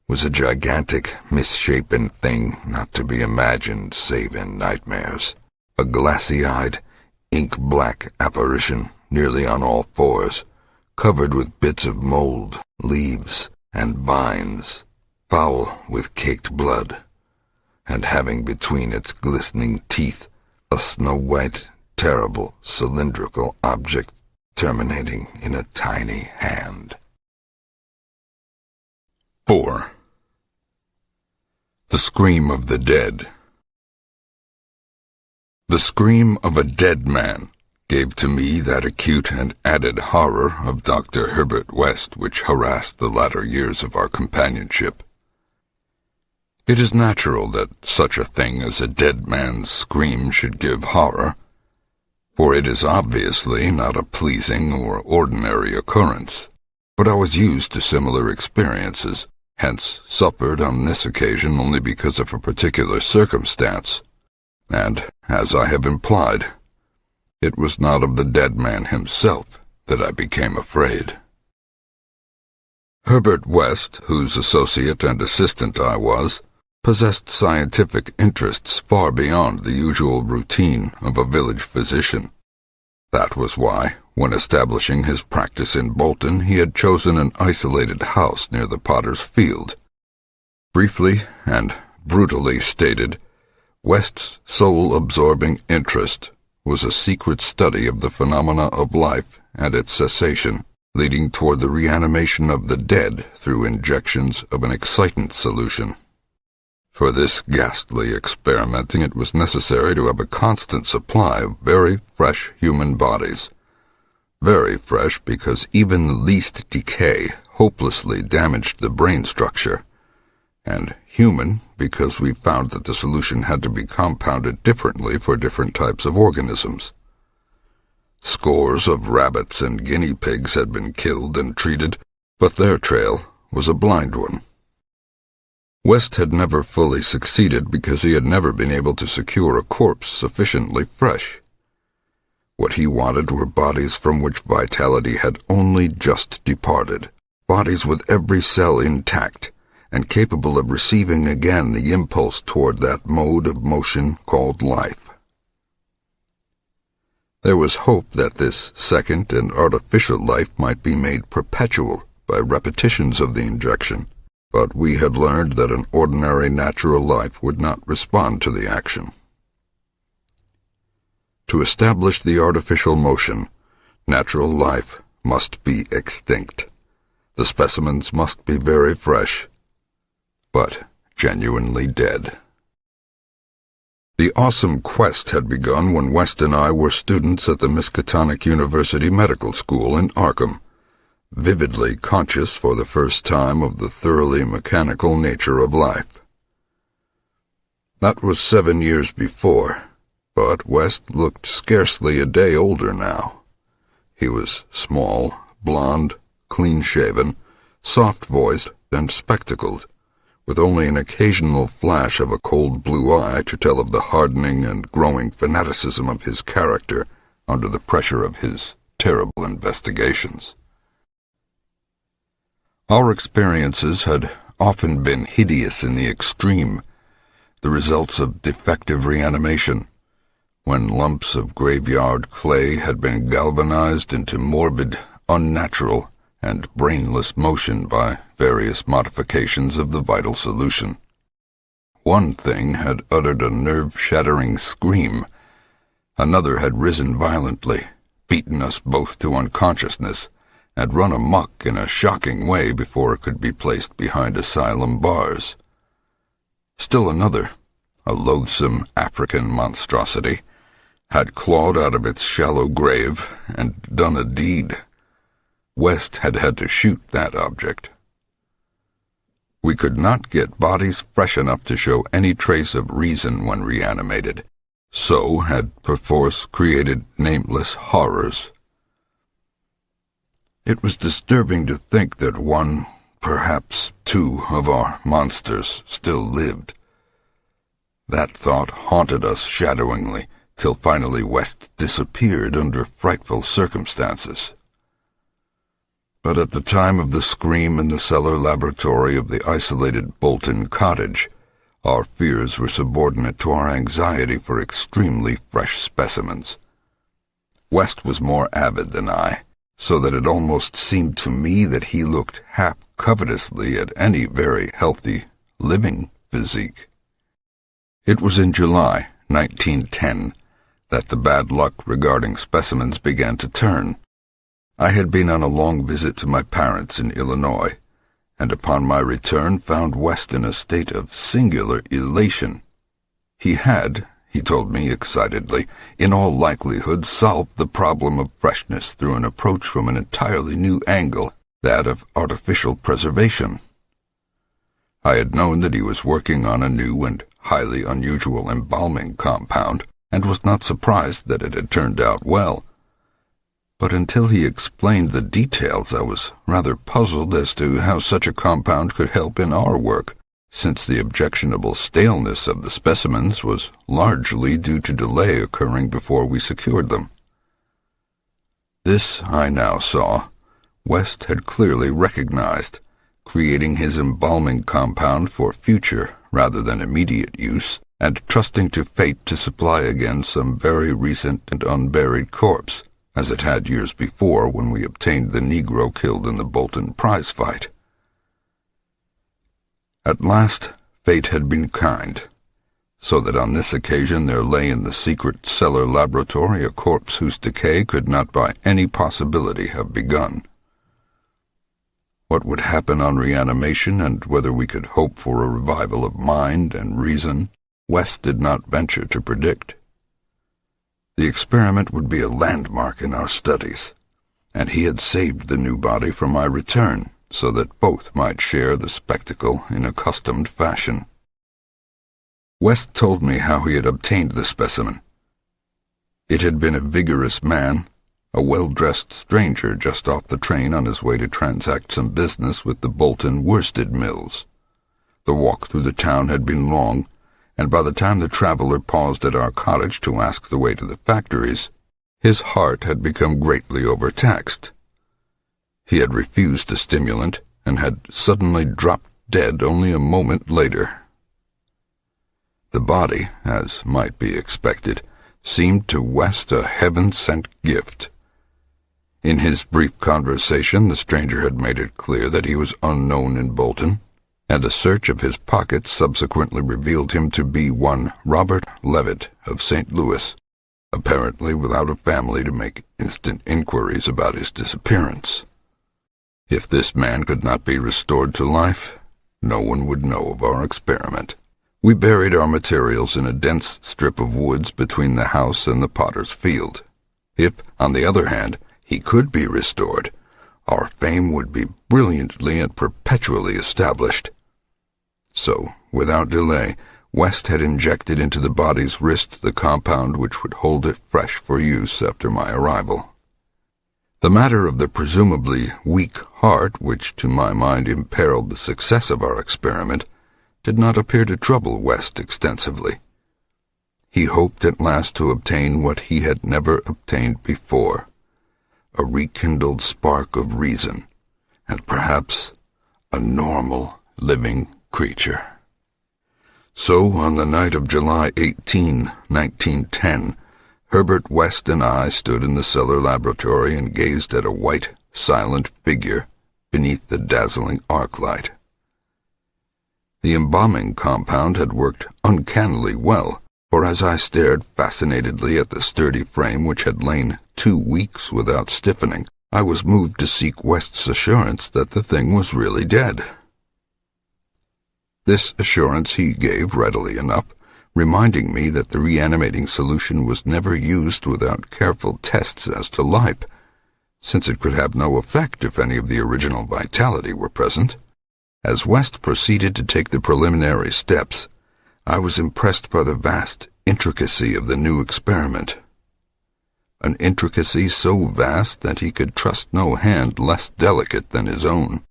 was a gigantic, misshapen thing not to be imagined save in nightmares. A glassy-eyed, ink-black apparition, nearly on all 4s, covered with bits of mold, leaves, and vines, foul with caked blood, and having between its glistening teeth a snow-white, terrible, cylindrical object terminating in a tiny hand. 4. The Scream of the Dead. The scream of a dead man gave to me that acute and added horror of Dr. Herbert West which harassed the latter years of our companionship. It is natural that such a thing as a dead man's scream should give horror, for it is obviously not a pleasing or ordinary occurrence, but I was used to similar experiences, hence suffered on this occasion only because of a particular circumstance, and, as I have implied, it was not of the dead man himself that I became afraid. Herbert West, whose associate and assistant I was, possessed scientific interests far beyond the usual routine of a village physician. That was why, when establishing his practice in Bolton, he had chosen an isolated house near the Potter's Field. Briefly and brutally stated, West's sole-absorbing interest was a secret study of the phenomena of life and its cessation, leading toward the reanimation of the dead through injections of an excitant solution. For this ghastly experimenting it was necessary to have a constant supply of very fresh human bodies. Very fresh because even the least decay hopelessly damaged the brain structure, and human because we found that the solution had to be compounded differently for different types of organisms. Scores of rabbits and guinea pigs had been killed and treated, but their trail was a blind one. West had never fully succeeded because he had never been able to secure a corpse sufficiently fresh. What he wanted were bodies from which vitality had only just departed, bodies with every cell intact, and capable of receiving again the impulse toward that mode of motion called life. There was hope that this second and artificial life might be made perpetual by repetitions of the injection, but we had learned that an ordinary natural life would not respond to the action. To establish the artificial motion, natural life must be extinct. The specimens must be very fresh, but genuinely dead. The awesome quest had begun when West and I were students at the Miskatonic University Medical School in Arkham, vividly conscious for the first time of the thoroughly mechanical nature of life. That was 7 years before, but West looked scarcely a day older now. He was small, blond, clean-shaven, soft-voiced, and spectacled, with only an occasional flash of a cold blue eye to tell of the hardening and growing fanaticism of his character under the pressure of his terrible investigations. Our experiences had often been hideous in the extreme, the results of defective reanimation, when lumps of graveyard clay had been galvanized into morbid, unnatural, and brainless motion by various modifications of the vital solution. One thing had uttered a nerve-shattering scream. Another had risen violently, beaten us both to unconsciousness, and run amok in a shocking way before it could be placed behind asylum bars. Still another, a loathsome African monstrosity, had clawed out of its shallow grave and done a deed. West had had to shoot that object. We could not get bodies fresh enough to show any trace of reason when reanimated, so had perforce created nameless horrors. It was disturbing to think that one, perhaps 2 of our monsters still lived. That thought haunted us shadowingly, till finally West disappeared under frightful circumstances. But at the time of the scream in the cellar laboratory of the isolated Bolton cottage, our fears were subordinate to our anxiety for extremely fresh specimens. West was more avid than I, so that it almost seemed to me that he looked half covetously at any very healthy, living physique. It was in July 1910 that the bad luck regarding specimens began to turn. I had been on a long visit to my parents in Illinois, and upon my return found West in a state of singular elation. He had, he told me excitedly, in all likelihood solved the problem of freshness through an approach from an entirely new angle, that of artificial preservation. I had known that he was working on a new and highly unusual embalming compound, and was not surprised that it had turned out well. But until he explained the details, I was rather puzzled as to how such a compound could help in our work, since the objectionable staleness of the specimens was largely due to delay occurring before we secured them. This, I now saw, West had clearly recognized, creating his embalming compound for future rather than immediate use, and trusting to fate to supply again some very recent and unburied corpse, as it had years before when we obtained the Negro killed in the Bolton prize fight. At last, fate had been kind, so that on this occasion there lay in the secret cellar laboratory a corpse whose decay could not by any possibility have begun. What would happen on reanimation, and whether we could hope for a revival of mind and reason, West did not venture to predict. The experiment would be a landmark in our studies, and he had saved the new body for my return, so that both might share the spectacle in accustomed fashion. West told me how he had obtained the specimen. It had been a vigorous man, a well-dressed stranger just off the train on his way to transact some business with the Bolton worsted mills. The walk through the town had been long, and by the time the traveler paused at our cottage to ask the way to the factories, his heart had become greatly overtaxed. He had refused a stimulant, and had suddenly dropped dead only a moment later. The body, as might be expected, seemed to West a heaven-sent gift. In his brief conversation, the stranger had made it clear that he was unknown in Bolton, and a search of his pockets subsequently revealed him to be one Robert Levitt of St. Louis, apparently without a family to make instant inquiries about his disappearance. If this man could not be restored to life, no one would know of our experiment. We buried our materials in a dense strip of woods between the house and the potter's field. If, on the other hand, he could be restored, our fame would be brilliantly and perpetually established. So, without delay, West had injected into the body's wrist the compound which would hold it fresh for use after my arrival. The matter of the presumably weak heart, which to my mind imperiled the success of our experiment, did not appear to trouble West extensively. He hoped at last to obtain what he had never obtained before, a rekindled spark of reason, and perhaps a normal living creature. So, on the night of July 18, 1910, Herbert West and I stood in the cellar laboratory and gazed at a white, silent figure beneath the dazzling arc light. The embalming compound had worked uncannily well, for as I stared fascinatedly at the sturdy frame which had lain 2 weeks without stiffening, I was moved to seek West's assurance that the thing was really dead. This assurance he gave readily enough, reminding me that the reanimating solution was never used without careful tests as to life, since it could have no effect if any of the original vitality were present. As West proceeded to take the preliminary steps, I was impressed by the vast intricacy of the new experiment. An intricacy so vast that he could trust no hand less delicate than his own,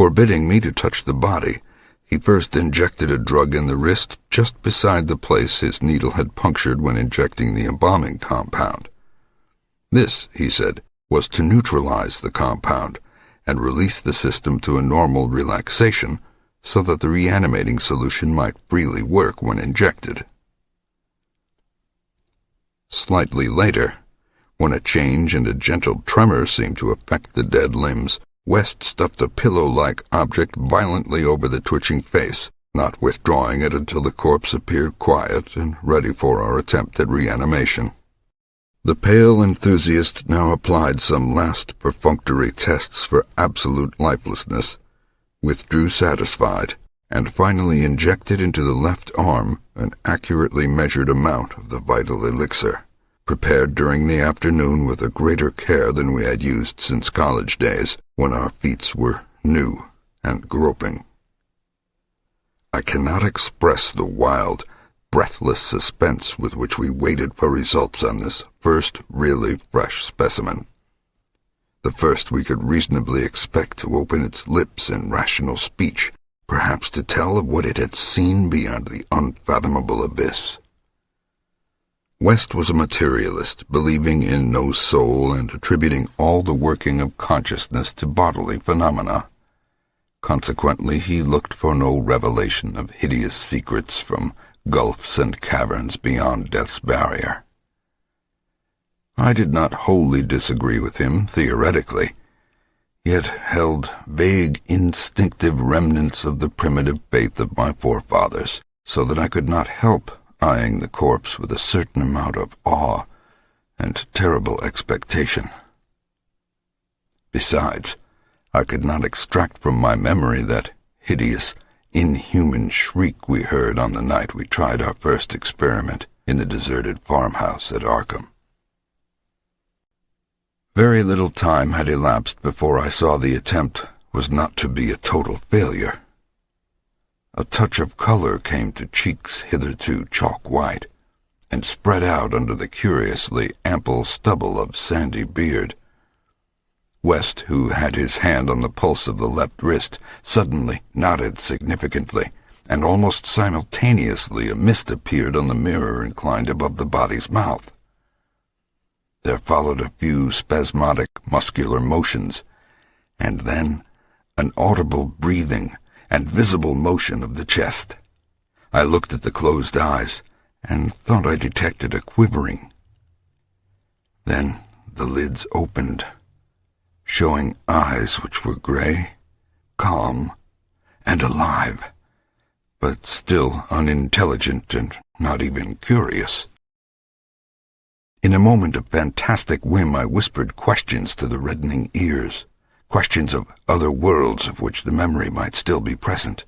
Forbidding me to touch the body, he first injected a drug in the wrist just beside the place his needle had punctured when injecting the embalming compound. This, he said, was to neutralize the compound and release the system to a normal relaxation so that the reanimating solution might freely work when injected. Slightly later, when a change and a gentle tremor seemed to affect the dead limbs, West stuffed a pillow-like object violently over the twitching face, not withdrawing it until the corpse appeared quiet and ready for our attempt at reanimation. The pale enthusiast now applied some last perfunctory tests for absolute lifelessness, withdrew satisfied, and finally injected into the left arm an accurately measured amount of the vital elixir, prepared during the afternoon with a greater care than we had used since college days, when our feats were new and groping. I cannot express the wild, breathless suspense with which we waited for results on this first really fresh specimen. The first we could reasonably expect to open its lips in rational speech, perhaps to tell of what it had seen beyond the unfathomable abyss. West was a materialist, believing in no soul and attributing all the working of consciousness to bodily phenomena. Consequently, he looked for no revelation of hideous secrets from gulfs and caverns beyond death's barrier. I did not wholly disagree with him theoretically, yet held vague instinctive remnants of the primitive faith of my forefathers, so that I could not help eyeing the corpse with a certain amount of awe and terrible expectation. Besides, I could not extract from my memory that hideous, inhuman shriek we heard on the night we tried our first experiment in the deserted farmhouse at Arkham. Very little time had elapsed before I saw the attempt was not to be a total failure. A touch of color came to cheeks hitherto chalk-white, and spread out under the curiously ample stubble of sandy beard. West, who had his hand on the pulse of the left wrist, suddenly nodded significantly, and almost simultaneously a mist appeared on the mirror inclined above the body's mouth. There followed a few spasmodic muscular motions, and then an audible breathing and visible motion of the chest. I looked at the closed eyes, and thought I detected a quivering. Then the lids opened, showing eyes which were gray, calm, and alive, but still unintelligent and not even curious. In a moment of fantastic whim I whispered questions to the reddening ears, questions of other worlds of which the memory might still be present.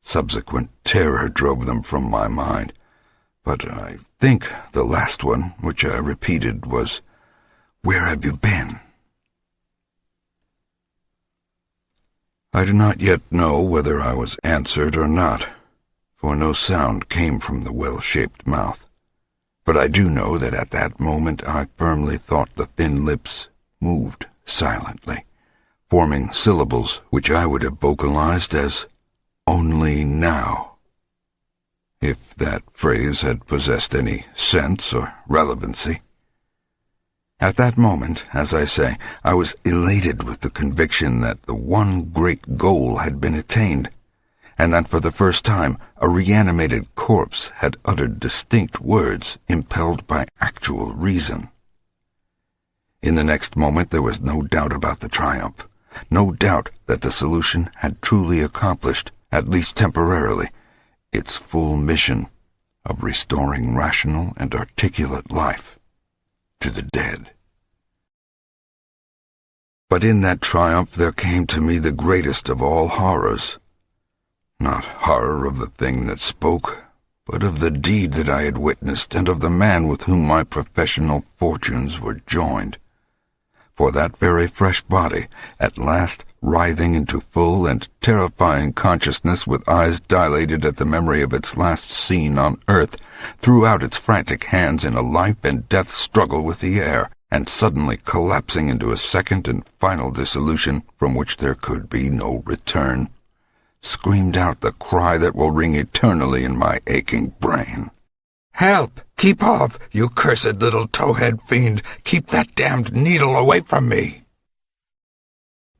Subsequent terror drove them from my mind, but I think the last one, which I repeated, was, "Where have you been?" I do not yet know whether I was answered or not, for no sound came from the well-shaped mouth. But I do know that at that moment I firmly thought the thin lips moved silently, forming syllables which I would have vocalized as "only now," if that phrase had possessed any sense or relevancy. At that moment, as I say, I was elated with the conviction that the one great goal had been attained, and that for the first time a reanimated corpse had uttered distinct words impelled by actual reason. In the next moment there was no doubt about the triumph, no doubt that the solution had truly accomplished, at least temporarily, its full mission of restoring rational and articulate life to the dead. But in that triumph there came to me the greatest of all horrors. Not horror of the thing that spoke, but of the deed that I had witnessed and of the man with whom my professional fortunes were joined. For that very fresh body, at last writhing into full and terrifying consciousness with eyes dilated at the memory of its last scene on earth, threw out its frantic hands in a life and death struggle with the air, and suddenly collapsing into a second and final dissolution from which there could be no return, screamed out the cry that will ring eternally in my aching brain. "Help! Keep off, you cursed little towhead fiend! Keep that damned needle away from me!"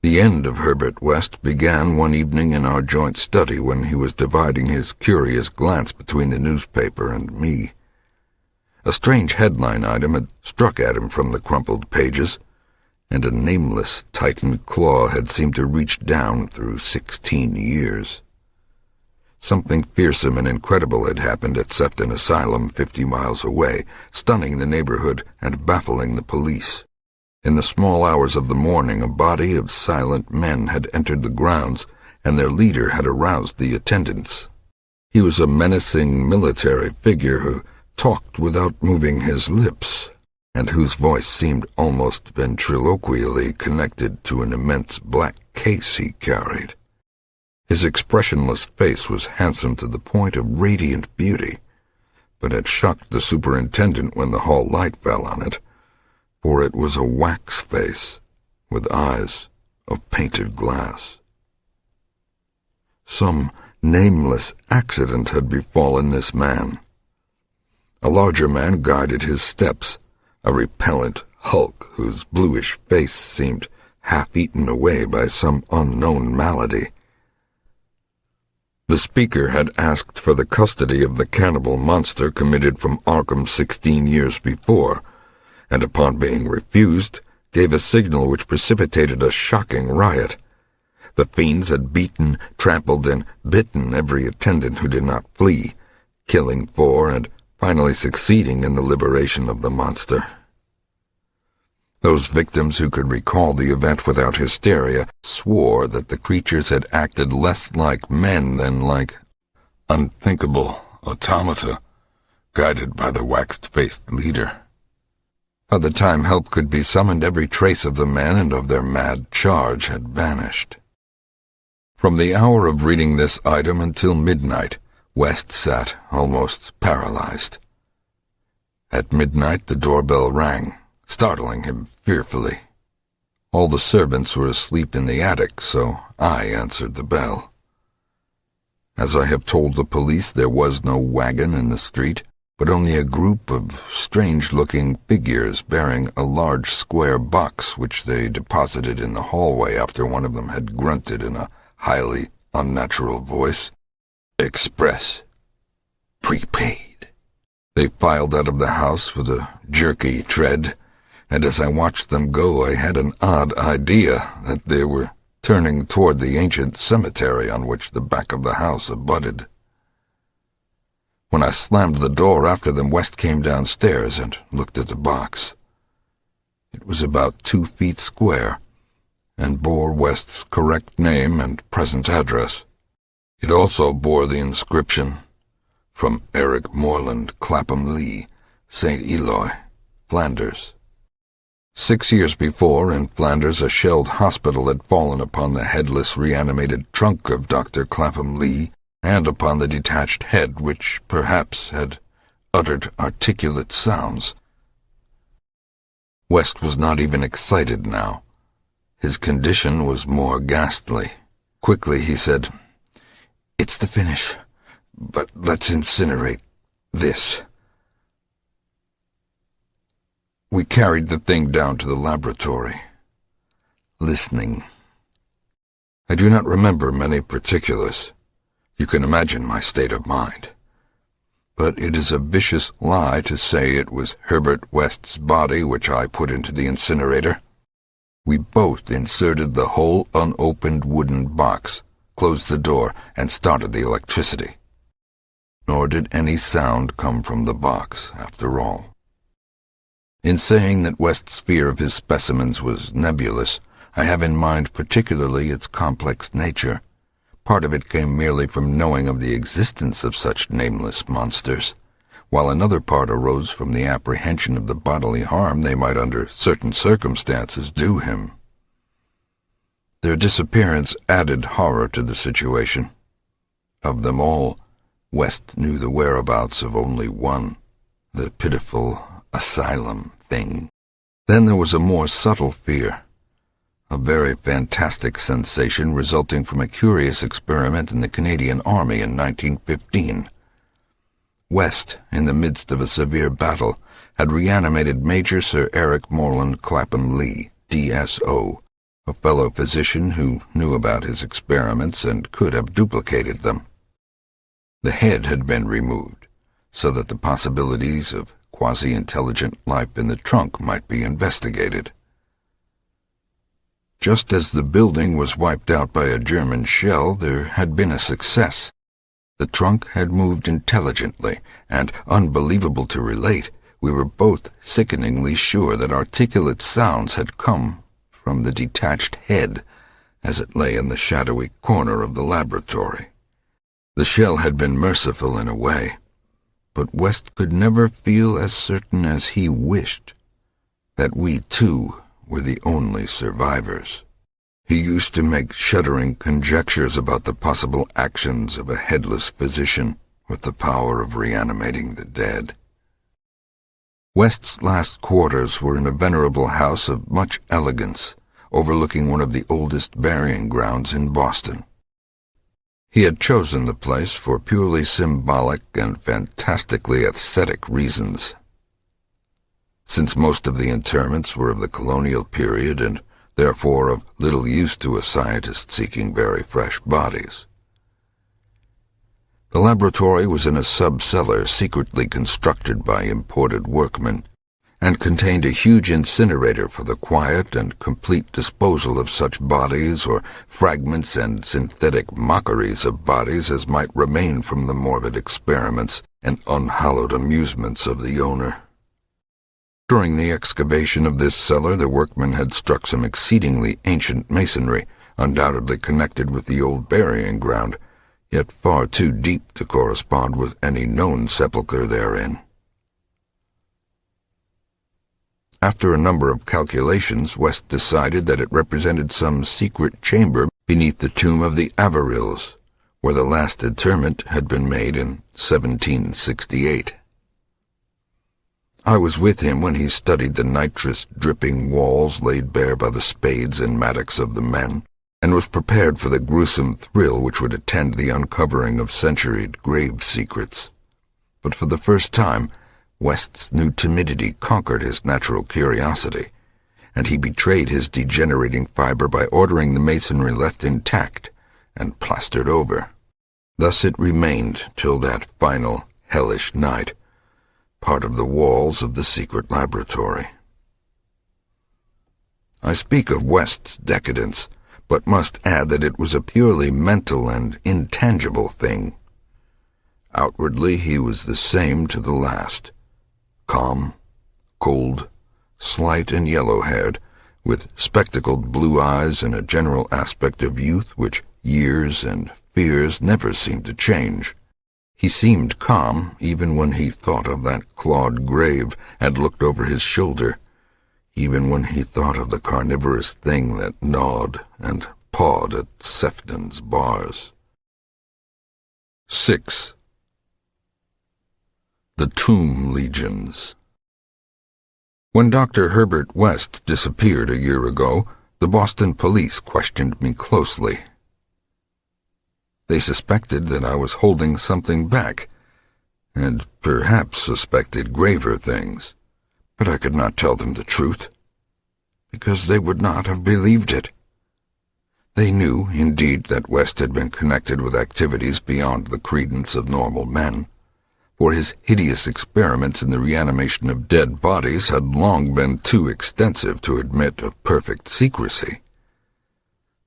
The end of Herbert West began one evening in our joint study when he was dividing his curious glance between the newspaper and me. A strange headline item had struck at him from the crumpled pages, and a nameless, tightened claw had seemed to reach down through 16 years. Something fearsome and incredible had happened at Sefton Asylum 50 miles away, stunning the neighborhood and baffling the police. In the small hours of the morning, a body of silent men had entered the grounds, and their leader had aroused the attendants. He was a menacing military figure who talked without moving his lips, and whose voice seemed almost ventriloquially connected to an immense black case he carried. His expressionless face was handsome to the point of radiant beauty, but had shocked the superintendent when the hall light fell on it, for it was a wax face with eyes of painted glass. Some nameless accident had befallen this man. A larger man guided his steps, a repellent hulk whose bluish face seemed half-eaten away by some unknown malady. The speaker had asked for the custody of the cannibal monster committed from Arkham 16 years before, and upon being refused, gave a signal which precipitated a shocking riot. The fiends had beaten, trampled, and bitten every attendant who did not flee, killing 4 and finally succeeding in the liberation of the monster. Those victims who could recall the event without hysteria swore that the creatures had acted less like men than like unthinkable automata, guided by the waxed-faced leader. By the time help could be summoned, every trace of the men and of their mad charge had vanished. From the hour of reading this item until midnight, West sat almost paralyzed. At midnight the doorbell rang, startling him fearfully. All the servants were asleep in the attic, so I answered the bell. As I have told the police, there was no wagon in the street, but only a group of strange-looking figures bearing a large square box which they deposited in the hallway after one of them had grunted in a highly unnatural voice, "Express. Prepaid." They filed out of the house with a jerky tread, and as I watched them go I had an odd idea that they were turning toward the ancient cemetery on which the back of the house abutted. When I slammed the door after them, West came downstairs and looked at the box. It was about 2 feet square, and bore West's correct name and present address. It also bore the inscription, "From Eric Moreland Clapham Lee, St. Eloi, Flanders." 6 years before, in Flanders, a shelled hospital had fallen upon the headless, reanimated trunk of Dr. Clapham Lee, and upon the detached head, which perhaps had uttered articulate sounds. West was not even excited now. His condition was more ghastly. Quickly he said, "It's the finish, but let's incinerate this." We carried the thing down to the laboratory, listening. I do not remember many particulars. You can imagine my state of mind. But it is a vicious lie to say it was Herbert West's body which I put into the incinerator. We both inserted the whole unopened wooden box, closed the door, and started the electricity. Nor did any sound come from the box, after all. In saying that West's fear of his specimens was nebulous, I have in mind particularly its complex nature. Part of it came merely from knowing of the existence of such nameless monsters, while another part arose from the apprehension of the bodily harm they might under certain circumstances do him. Their disappearance added horror to the situation. Of them all, West knew the whereabouts of only one, the pitiful asylum thing. Then there was a more subtle fear, a very fantastic sensation resulting from a curious experiment in the Canadian Army in 1915. West, in the midst of a severe battle, had reanimated Major Sir Eric Morland Clapham Lee, D.S.O., a fellow physician who knew about his experiments and could have duplicated them. The head had been removed, so that the possibilities of quasi-intelligent life in the trunk might be investigated. Just as the building was wiped out by a German shell, there had been a success. The trunk had moved intelligently, and, unbelievable to relate, we were both sickeningly sure that articulate sounds had come from the detached head as it lay in the shadowy corner of the laboratory. The shell had been merciful in a way, but West could never feel as certain as he wished that we, too, were the only survivors. He used to make shuddering conjectures about the possible actions of a headless physician with the power of reanimating the dead. West's last quarters were in a venerable house of much elegance, overlooking one of the oldest burying grounds in Boston. He had chosen the place for purely symbolic and fantastically aesthetic reasons. Since most of the interments were of the colonial period and therefore of little use to a scientist seeking very fresh bodies. The laboratory was in a sub-cellar secretly constructed by imported workmen, and contained a huge incinerator for the quiet and complete disposal of such bodies or fragments and synthetic mockeries of bodies as might remain from the morbid experiments and unhallowed amusements of the owner. During the excavation of this cellar, the workmen had struck some exceedingly ancient masonry, undoubtedly connected with the old burying ground, yet far too deep to correspond with any known sepulchre therein. After a number of calculations, West decided that it represented some secret chamber beneath the tomb of the Averills, where the last interment had been made in 1768. I was with him when he studied the nitrous-dripping walls laid bare by the spades and mattocks of the men, and was prepared for the gruesome thrill which would attend the uncovering of centuried grave secrets. But for the first time, West's new timidity conquered his natural curiosity, and he betrayed his degenerating fiber by ordering the masonry left intact and plastered over. Thus it remained till that final hellish night, part of the walls of the secret laboratory. I speak of West's decadence, but must add that it was a purely mental and intangible thing. Outwardly he was the same to the last, calm, cold, slight and yellow-haired, with spectacled blue eyes and a general aspect of youth which years and fears never seemed to change. He seemed calm even when he thought of that clawed grave and looked over his shoulder, even when he thought of the carnivorous thing that gnawed and pawed at Sefton's bars. 6. The Tomb Legions. When Dr. Herbert West disappeared a year ago, the Boston police questioned me closely. They suspected that I was holding something back, and perhaps suspected graver things, but I could not tell them the truth, because they would not have believed it. They knew, indeed, that West had been connected with activities beyond the credence of normal men, for his hideous experiments in the reanimation of dead bodies had long been too extensive to admit of perfect secrecy.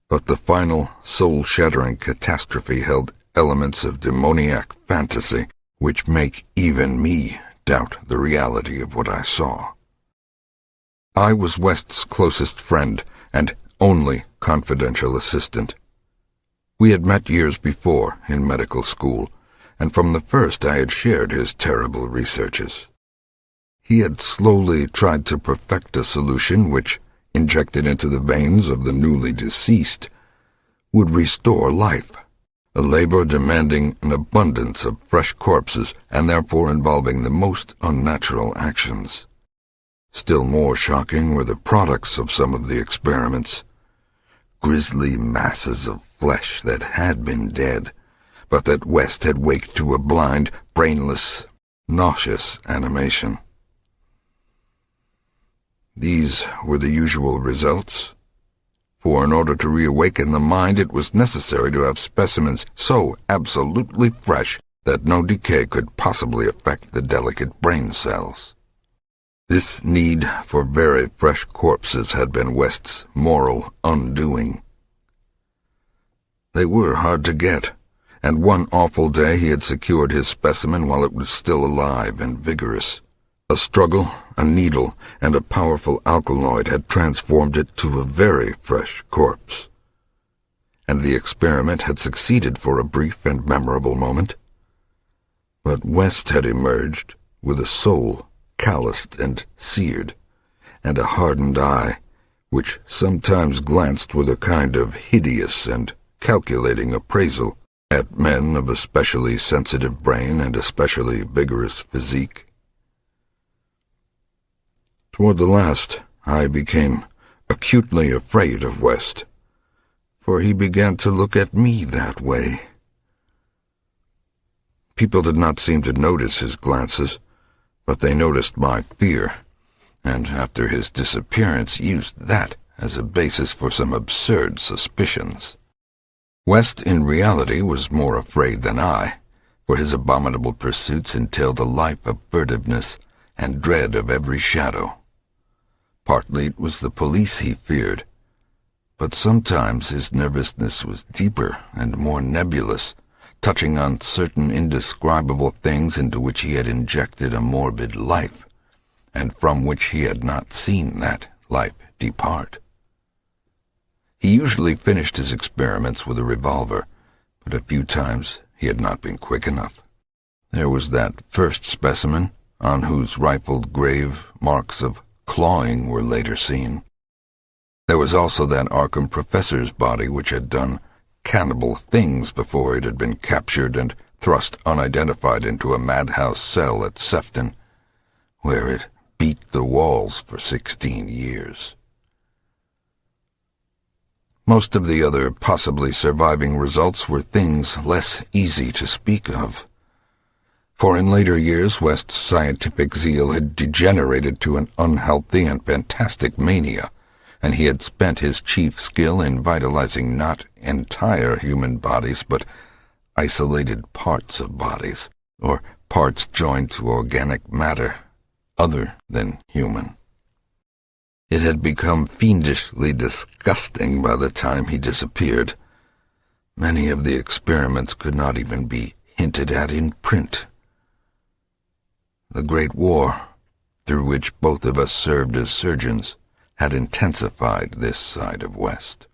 But the final, soul-shattering catastrophe held elements of demoniac fantasy which make even me doubt the reality of what I saw. I was West's closest friend and only confidential assistant. We had met years before in medical school, and from the first I had shared his terrible researches. He had slowly tried to perfect a solution which, injected into the veins of the newly deceased, would restore life, a labor demanding an abundance of fresh corpses and therefore involving the most unnatural actions. Still more shocking were the products of some of the experiments. Grisly masses of flesh that had been dead, but that West had waked to a blind, brainless, nauseous animation. These were the usual results, for in order to reawaken the mind it was necessary to have specimens so absolutely fresh that no decay could possibly affect the delicate brain cells. This need for very fresh corpses had been West's moral undoing. They were hard to get, and one awful day he had secured his specimen while it was still alive and vigorous. A struggle, a needle, and a powerful alkaloid had transformed it to a very fresh corpse. And the experiment had succeeded for a brief and memorable moment. But West had emerged with a soul calloused and seared, and a hardened eye, which sometimes glanced with a kind of hideous and calculating appraisal at men of a specially sensitive brain and especially vigorous physique. Toward the last, I became acutely afraid of West, for he began to look at me that way. People did not seem to notice his glances, but they noticed my fear, and after his disappearance used that as a basis for some absurd suspicions. West in reality was more afraid than I, for his abominable pursuits entailed a life of furtiveness and dread of every shadow. Partly it was the police he feared, but sometimes his nervousness was deeper and more nebulous, touching on certain indescribable things into which he had injected a morbid life, and from which he had not seen that life depart. He usually finished his experiments with a revolver, but a few times he had not been quick enough. There was that first specimen, on whose rifled grave marks of clawing were later seen. There was also that Arkham professor's body which had done cannibal things before it had been captured and thrust unidentified into a madhouse cell at Sefton, where it beat the walls for 16 years. Most of the other possibly surviving results were things less easy to speak of. For in later years West's scientific zeal had degenerated to an unhealthy and fantastic mania, and he had spent his chief skill in vitalizing not entire human bodies, but isolated parts of bodies, or parts joined to organic matter, other than human. It had become fiendishly disgusting by the time he disappeared. Many of the experiments could not even be hinted at in print. The Great War, through which both of us served as surgeons, had intensified this side of West.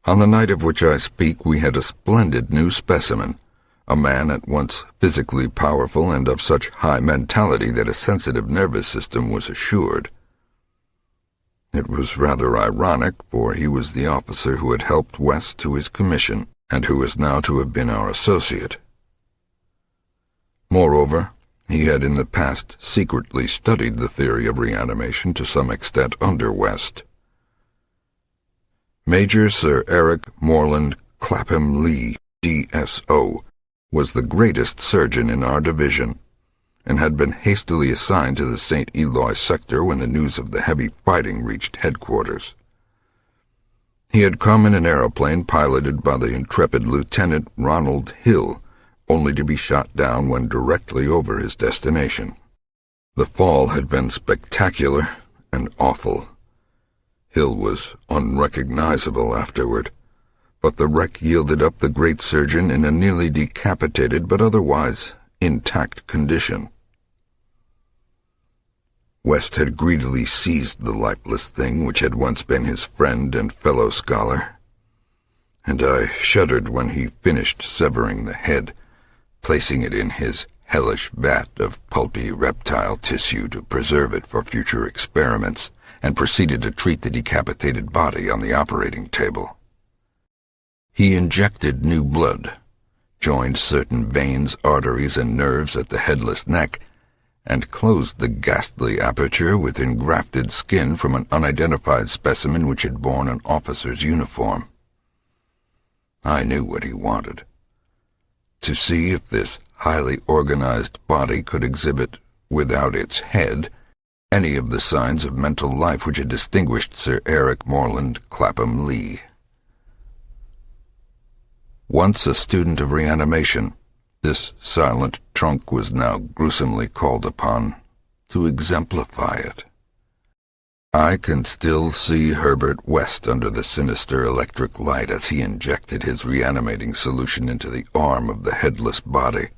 On the night of which I speak, we had a splendid new specimen, a man at once physically powerful and of such high mentality that a sensitive nervous system was assured. It was rather ironic, for he was the officer who had helped West to his commission, and who was now to have been our associate. Moreover, he had in the past secretly studied the theory of reanimation to some extent under West. Major Sir Eric Morland Clapham Lee, D.S.O., was the greatest surgeon in our division, and had been hastily assigned to the St. Eloi sector when the news of the heavy fighting reached headquarters. He had come in an aeroplane piloted by the intrepid Lieutenant Ronald Hill, only to be shot down when directly over his destination. The fall had been spectacular and awful. Hill was unrecognizable afterward, but the wreck yielded up the great surgeon in a nearly decapitated but otherwise intact condition. West had greedily seized the lifeless thing which had once been his friend and fellow scholar, and I shuddered when he finished severing the head, placing it in his hellish vat of pulpy reptile tissue to preserve it for future experiments, and proceeded to treat the decapitated body on the operating table. He injected new blood, joined certain veins, arteries, and nerves at the headless neck, and closed the ghastly aperture with engrafted skin from an unidentified specimen which had borne an officer's uniform. I knew what he wanted. To see if this highly organized body could exhibit, without its head, any of the signs of mental life which had distinguished Sir Eric Morland Clapham Lee. Once a student of reanimation, this silent trunk was now gruesomely called upon to exemplify it. I can still see Herbert West under the sinister electric light as he injected his reanimating solution into the arm of the headless body.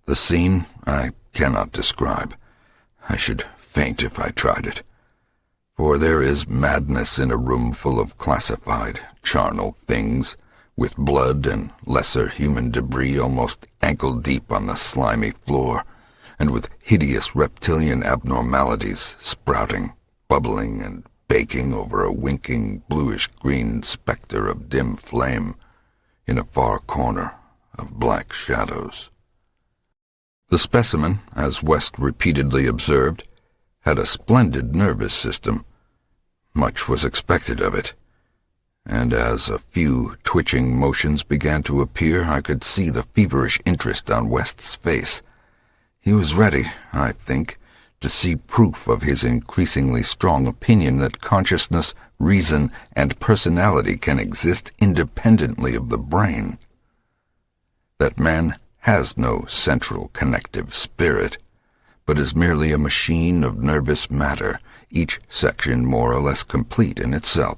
The scene I cannot describe. I should faint if I tried it. For there is madness in a room full of classified, charnel things, with blood and lesser human debris almost ankle-deep on the slimy floor, and with hideous reptilian abnormalities sprouting, bubbling, and baking over a winking bluish-green specter of dim flame in a far corner of black shadows. The specimen, as West repeatedly observed, had a splendid nervous system. Much was expected of it, and as a few twitching motions began to appear, I could see the feverish interest on West's face. He was ready, I think, to see proof of his increasingly strong opinion that consciousness, reason, and personality can exist independently of the brain. That man has no central connective spirit, but is merely a machine of nervous matter, each section more or less complete in itself.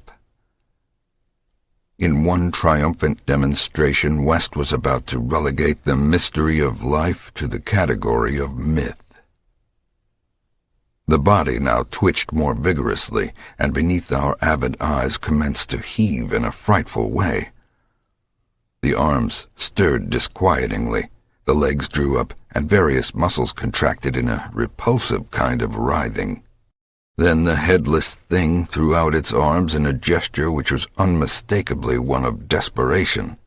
In one triumphant demonstration, West was about to relegate the mystery of life to the category of myth. The body now twitched more vigorously, and beneath our avid eyes commenced to heave in a frightful way. The arms stirred disquietingly, the legs drew up, and various muscles contracted in a repulsive kind of writhing. Then the headless thing threw out its arms in a gesture which was unmistakably one of desperation.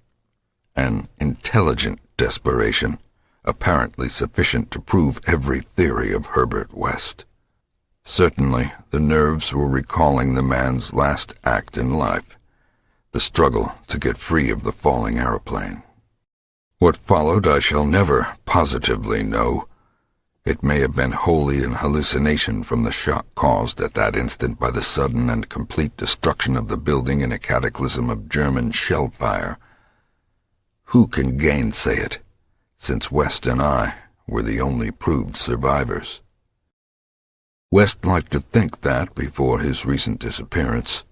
An intelligent desperation, apparently sufficient to prove every theory of Herbert West. Certainly, the nerves were recalling the man's last act in life, the struggle to get free of the falling aeroplane. What followed I shall never positively know. It may have been wholly an hallucination from the shock caused at that instant by the sudden and complete destruction of the building in a cataclysm of German shell fire. Who can gainsay it, since West and I were the only proved survivors? West liked to think that before his recent disappearance,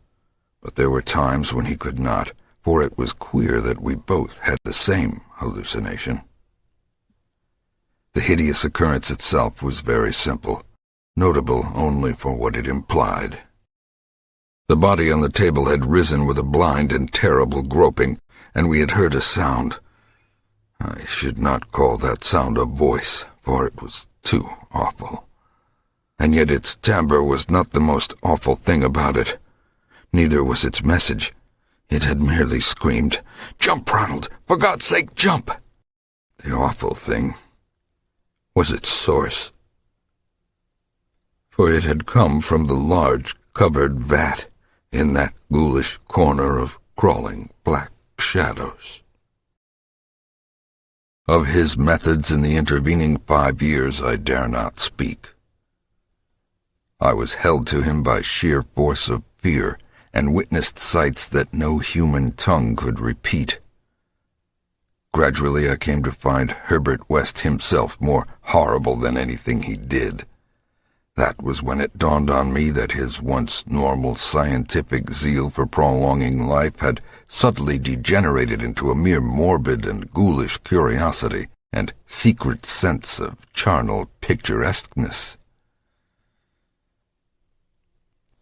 but there were times when he could not, for it was queer that we both had the same hallucination. The hideous occurrence itself was very simple, notable only for what it implied. The body on the table had risen with a blind and terrible groping, and we had heard a sound. I should not call that sound a voice, for it was too awful. And yet its timbre was not the most awful thing about it. Neither was its message. It had merely screamed, "Jump, Ronald! For God's sake, jump!" The awful thing was its source, for it had come from the large covered vat in that ghoulish corner of crawling black shadows. Of his methods in the intervening 5 years I dare not speak. I was held to him by sheer force of fear, and witnessed sights that no human tongue could repeat. Gradually I came to find Herbert West himself more horrible than anything he did. That was when it dawned on me that his once normal scientific zeal for prolonging life had subtly degenerated into a mere morbid and ghoulish curiosity and secret sense of charnel picturesqueness.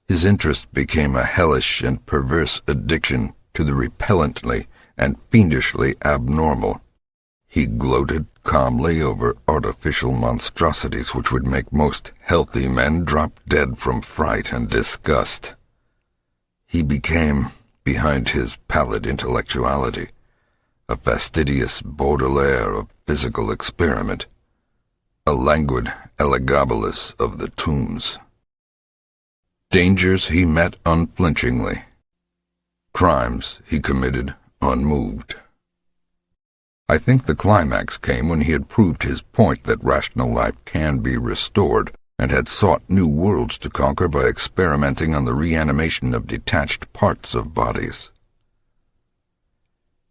His interest became a hellish and perverse addiction to the repellently and fiendishly abnormal. He gloated calmly over artificial monstrosities which would make most healthy men drop dead from fright and disgust. He became, behind his pallid intellectuality, a fastidious Baudelaire of physical experiment, a languid Elagabalus of the tombs. Dangers he met unflinchingly. Crimes he committed unmoved. I think the climax came when he had proved his point that rational life can be restored, and had sought new worlds to conquer by experimenting on the reanimation of detached parts of bodies.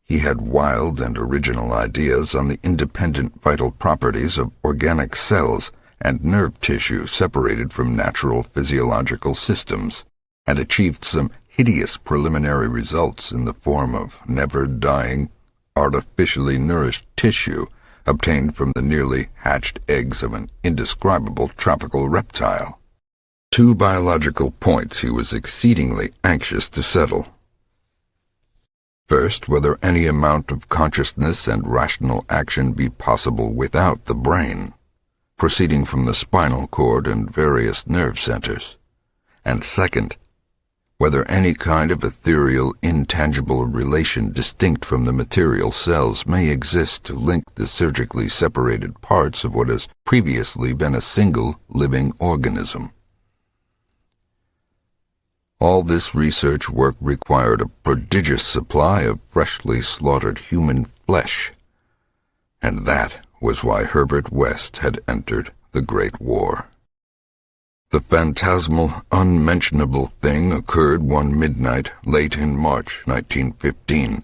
He had wild and original ideas on the independent vital properties of organic cells and nerve tissue separated from natural physiological systems, and achieved some hideous preliminary results in the form of never-dying, artificially nourished tissue obtained from the nearly hatched eggs of an indescribable tropical reptile. Two biological points he was exceedingly anxious to settle. First, whether any amount of consciousness and rational action be possible without the brain, proceeding from the spinal cord and various nerve centers. And second, whether any kind of ethereal, intangible relation distinct from the material cells may exist to link the surgically separated parts of what has previously been a single living organism. All this research work required a prodigious supply of freshly slaughtered human flesh, and that was why Herbert West had entered the Great War. The phantasmal, unmentionable thing occurred one midnight late in March 1915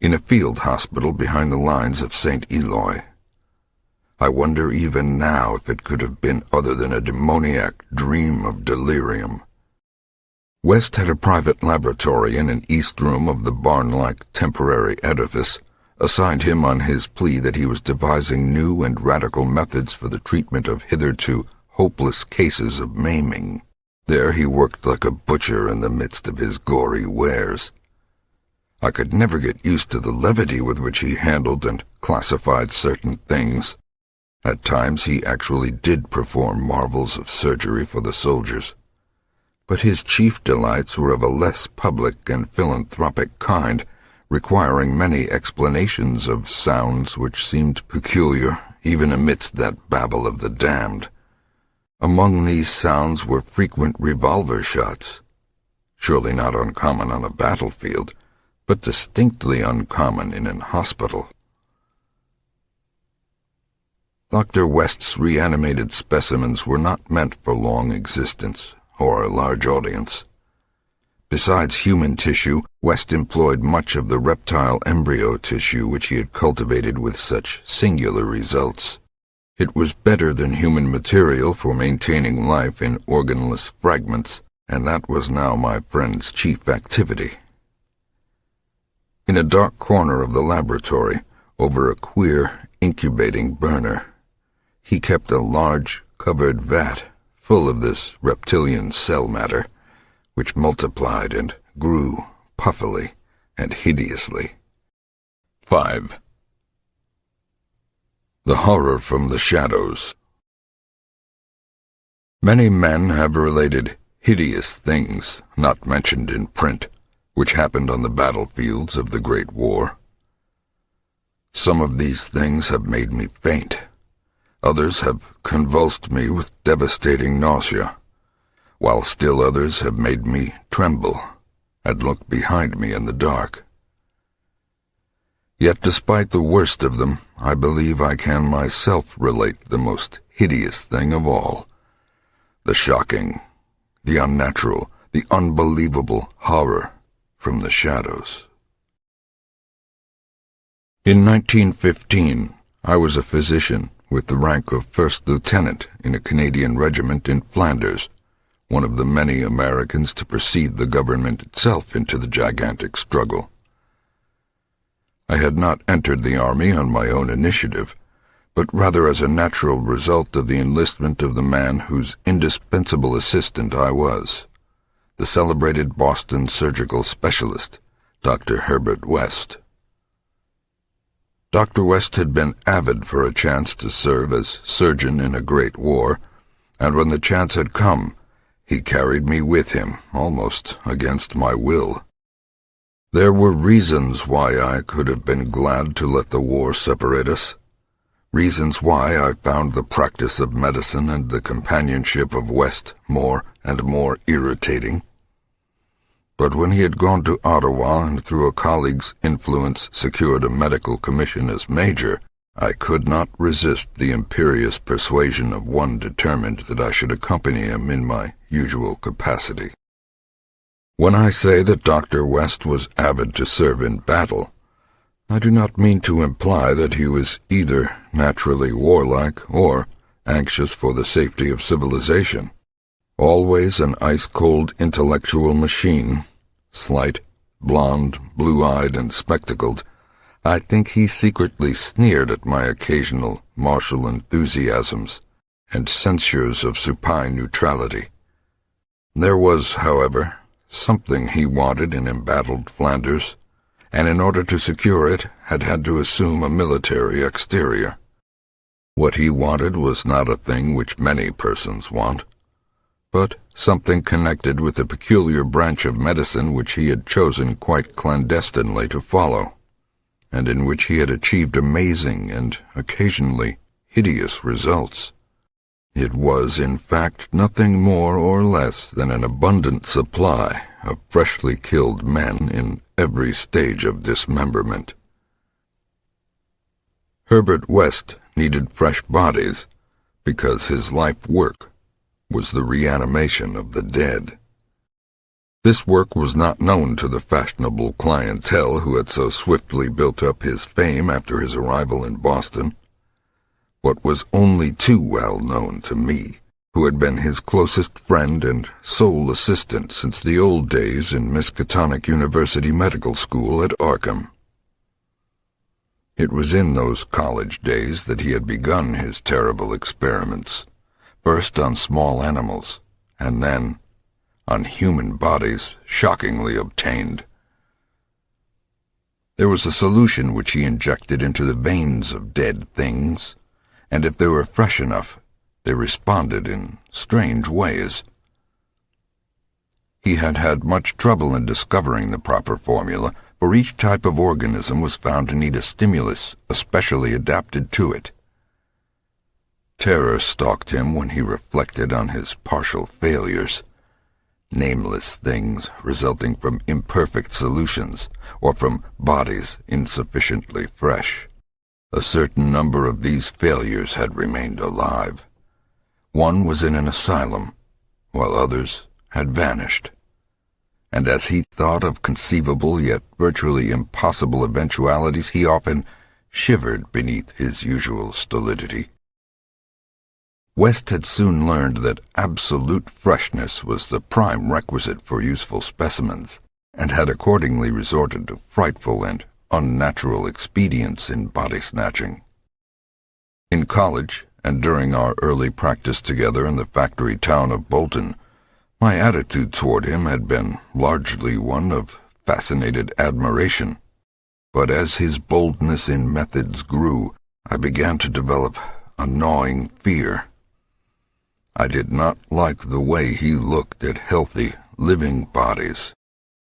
in a field hospital behind the lines of St. Eloi. I wonder even now if it could have been other than a demoniac dream of delirium. West had a private laboratory in an east room of the barn-like temporary edifice, assigned him on his plea that he was devising new and radical methods for the treatment of hitherto hopeless cases of maiming. There he worked like a butcher in the midst of his gory wares. I could never get used to the levity with which he handled and classified certain things. At times he actually did perform marvels of surgery for the soldiers. But his chief delights were of a less public and philanthropic kind, requiring many explanations of sounds which seemed peculiar even amidst that babble of the damned. Among these sounds were frequent revolver shots, surely not uncommon on a battlefield, but distinctly uncommon in an hospital. Dr. West's reanimated specimens were not meant for long existence or a large audience. Besides human tissue, West employed much of the reptile embryo tissue which he had cultivated with such singular results. It was better than human material for maintaining life in organless fragments, and that was now my friend's chief activity. In a dark corner of the laboratory, over a queer incubating burner, he kept a large covered vat full of this reptilian cell matter, which multiplied and grew puffily and hideously. 5. The horror from the shadows. Many men have related hideous things not mentioned in print, which happened on the battlefields of the Great War. Some of these things have made me faint. Others have convulsed me with devastating nausea, while still others have made me tremble and look behind me in the dark. Yet despite the worst of them, I believe I can myself relate the most hideous thing of all, the shocking, the unnatural, the unbelievable horror from the shadows. In 1915, I was a physician with the rank of first lieutenant in a Canadian regiment in Flanders, one of the many Americans to precede the government itself into the gigantic struggle. I had not entered the army on my own initiative, but rather as a natural result of the enlistment of the man whose indispensable assistant I was, the celebrated Boston surgical specialist, Dr. Herbert West. Dr. West had been avid for a chance to serve as surgeon in a great war, and when the chance had come, he carried me with him, almost against my will. There were reasons why I could have been glad to let the war separate us, reasons why I found the practice of medicine and the companionship of West more and more irritating. But when he had gone to Ottawa and through a colleague's influence secured a medical commission as major, I could not resist the imperious persuasion of one determined that I should accompany him in my usual capacity. When I say that Dr. West was avid to serve in battle, I do not mean to imply that he was either naturally warlike or anxious for the safety of civilization. Always an ice-cold intellectual machine, slight, blond, blue-eyed, and spectacled, I think he secretly sneered at my occasional martial enthusiasms and censures of supine neutrality. There was, however, something he wanted in embattled Flanders, and in order to secure it had had to assume a military exterior. What he wanted was not a thing which many persons want, but something connected with a peculiar branch of medicine which he had chosen quite clandestinely to follow, and in which he had achieved amazing and occasionally hideous results. It was, in fact, nothing more or less than an abundant supply of freshly killed men in every stage of dismemberment. Herbert West needed fresh bodies because his life work was the reanimation of the dead. This work was not known to the fashionable clientele who had so swiftly built up his fame after his arrival in Boston. What was only too well known to me, who had been his closest friend and sole assistant since the old days in Miskatonic University Medical School at Arkham. It was in those college days that he had begun his terrible experiments, first on small animals, and then on human bodies shockingly obtained. There was a solution which he injected into the veins of dead things, and if they were fresh enough, they responded in strange ways. He had had much trouble in discovering the proper formula, for each type of organism was found to need a stimulus especially adapted to it. Terror stalked him when he reflected on his partial failures, nameless things resulting from imperfect solutions or from bodies insufficiently fresh. A certain number of these failures had remained alive. One was in an asylum, while others had vanished. And as he thought of conceivable yet virtually impossible eventualities, he often shivered beneath his usual stolidity. West had soon learned that absolute freshness was the prime requisite for useful specimens, and had accordingly resorted to frightful and unnatural expedients in body-snatching. In college, and during our early practice together in the factory town of Bolton, my attitude toward him had been largely one of fascinated admiration. But as his boldness in methods grew, I began to develop a gnawing fear. I did not like the way he looked at healthy, living bodies.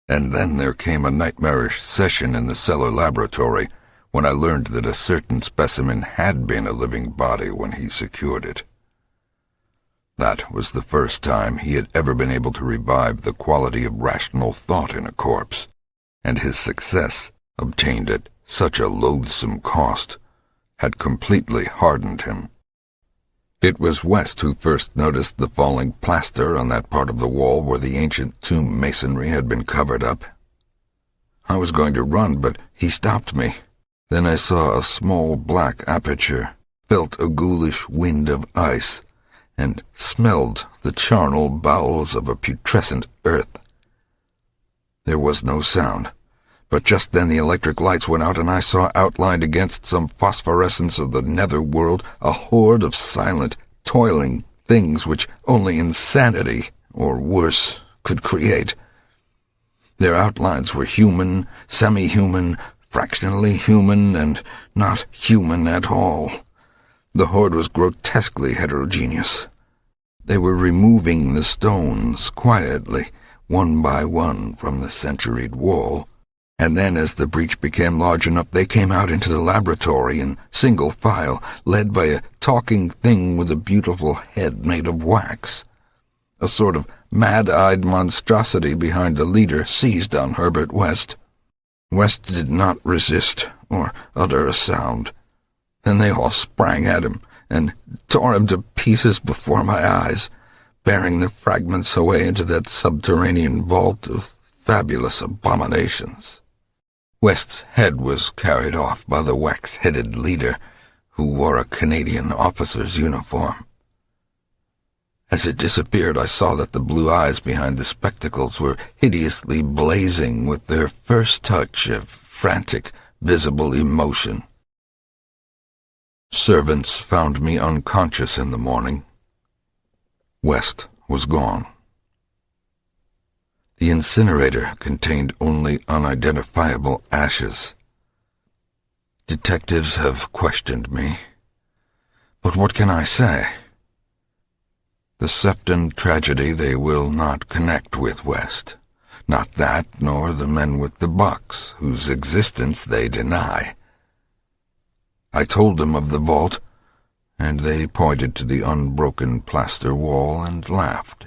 And then there came a nightmarish session in the cellar laboratory when I learned that a certain specimen had been a living body when he secured it. That was the first time he had ever been able to revive the quality of rational thought in a corpse, and his success, obtained at such a loathsome cost, had completely hardened him. It was West who first noticed the falling plaster on that part of the wall where the ancient tomb masonry had been covered up. I was going to run, but he stopped me. Then I saw a small black aperture, felt a ghoulish wind of ice, and smelled the charnel bowels of a putrescent earth. There was no sound, but just then the electric lights went out and I saw outlined against some phosphorescence of the nether world a horde of silent, toiling things which only insanity, or worse, could create. Their outlines were human, semi-human, fractionally human, and not human at all. The horde was grotesquely heterogeneous. They were removing the stones quietly, one by one, from the centuried wall, And then, as the breach became large enough, they came out into the laboratory in single file, led by a talking thing with a beautiful head made of wax. A sort of mad-eyed monstrosity behind the leader seized on Herbert West. West did not resist or utter a sound. Then they all sprang at him and tore him to pieces before my eyes, bearing the fragments away into that subterranean vault of fabulous abominations. West's head was carried off by the wax-headed leader, who wore a Canadian officer's uniform. As it disappeared, I saw that the blue eyes behind the spectacles were hideously blazing with their first touch of frantic, visible emotion. Servants found me unconscious in the morning. West was gone. The incinerator contained only unidentifiable ashes. Detectives have questioned me, but what can I say? The Sefton tragedy they will not connect with West. Not that, nor the men with the box, whose existence they deny. I told them of the vault, and they pointed to the unbroken plaster wall and laughed.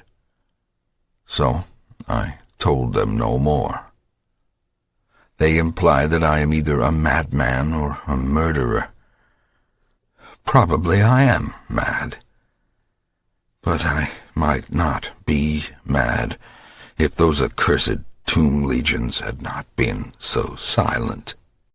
So I told them no more. They imply that I am either a madman or a murderer. Probably I am mad. But I might not be mad if those accursed tomb legions had not been so silent.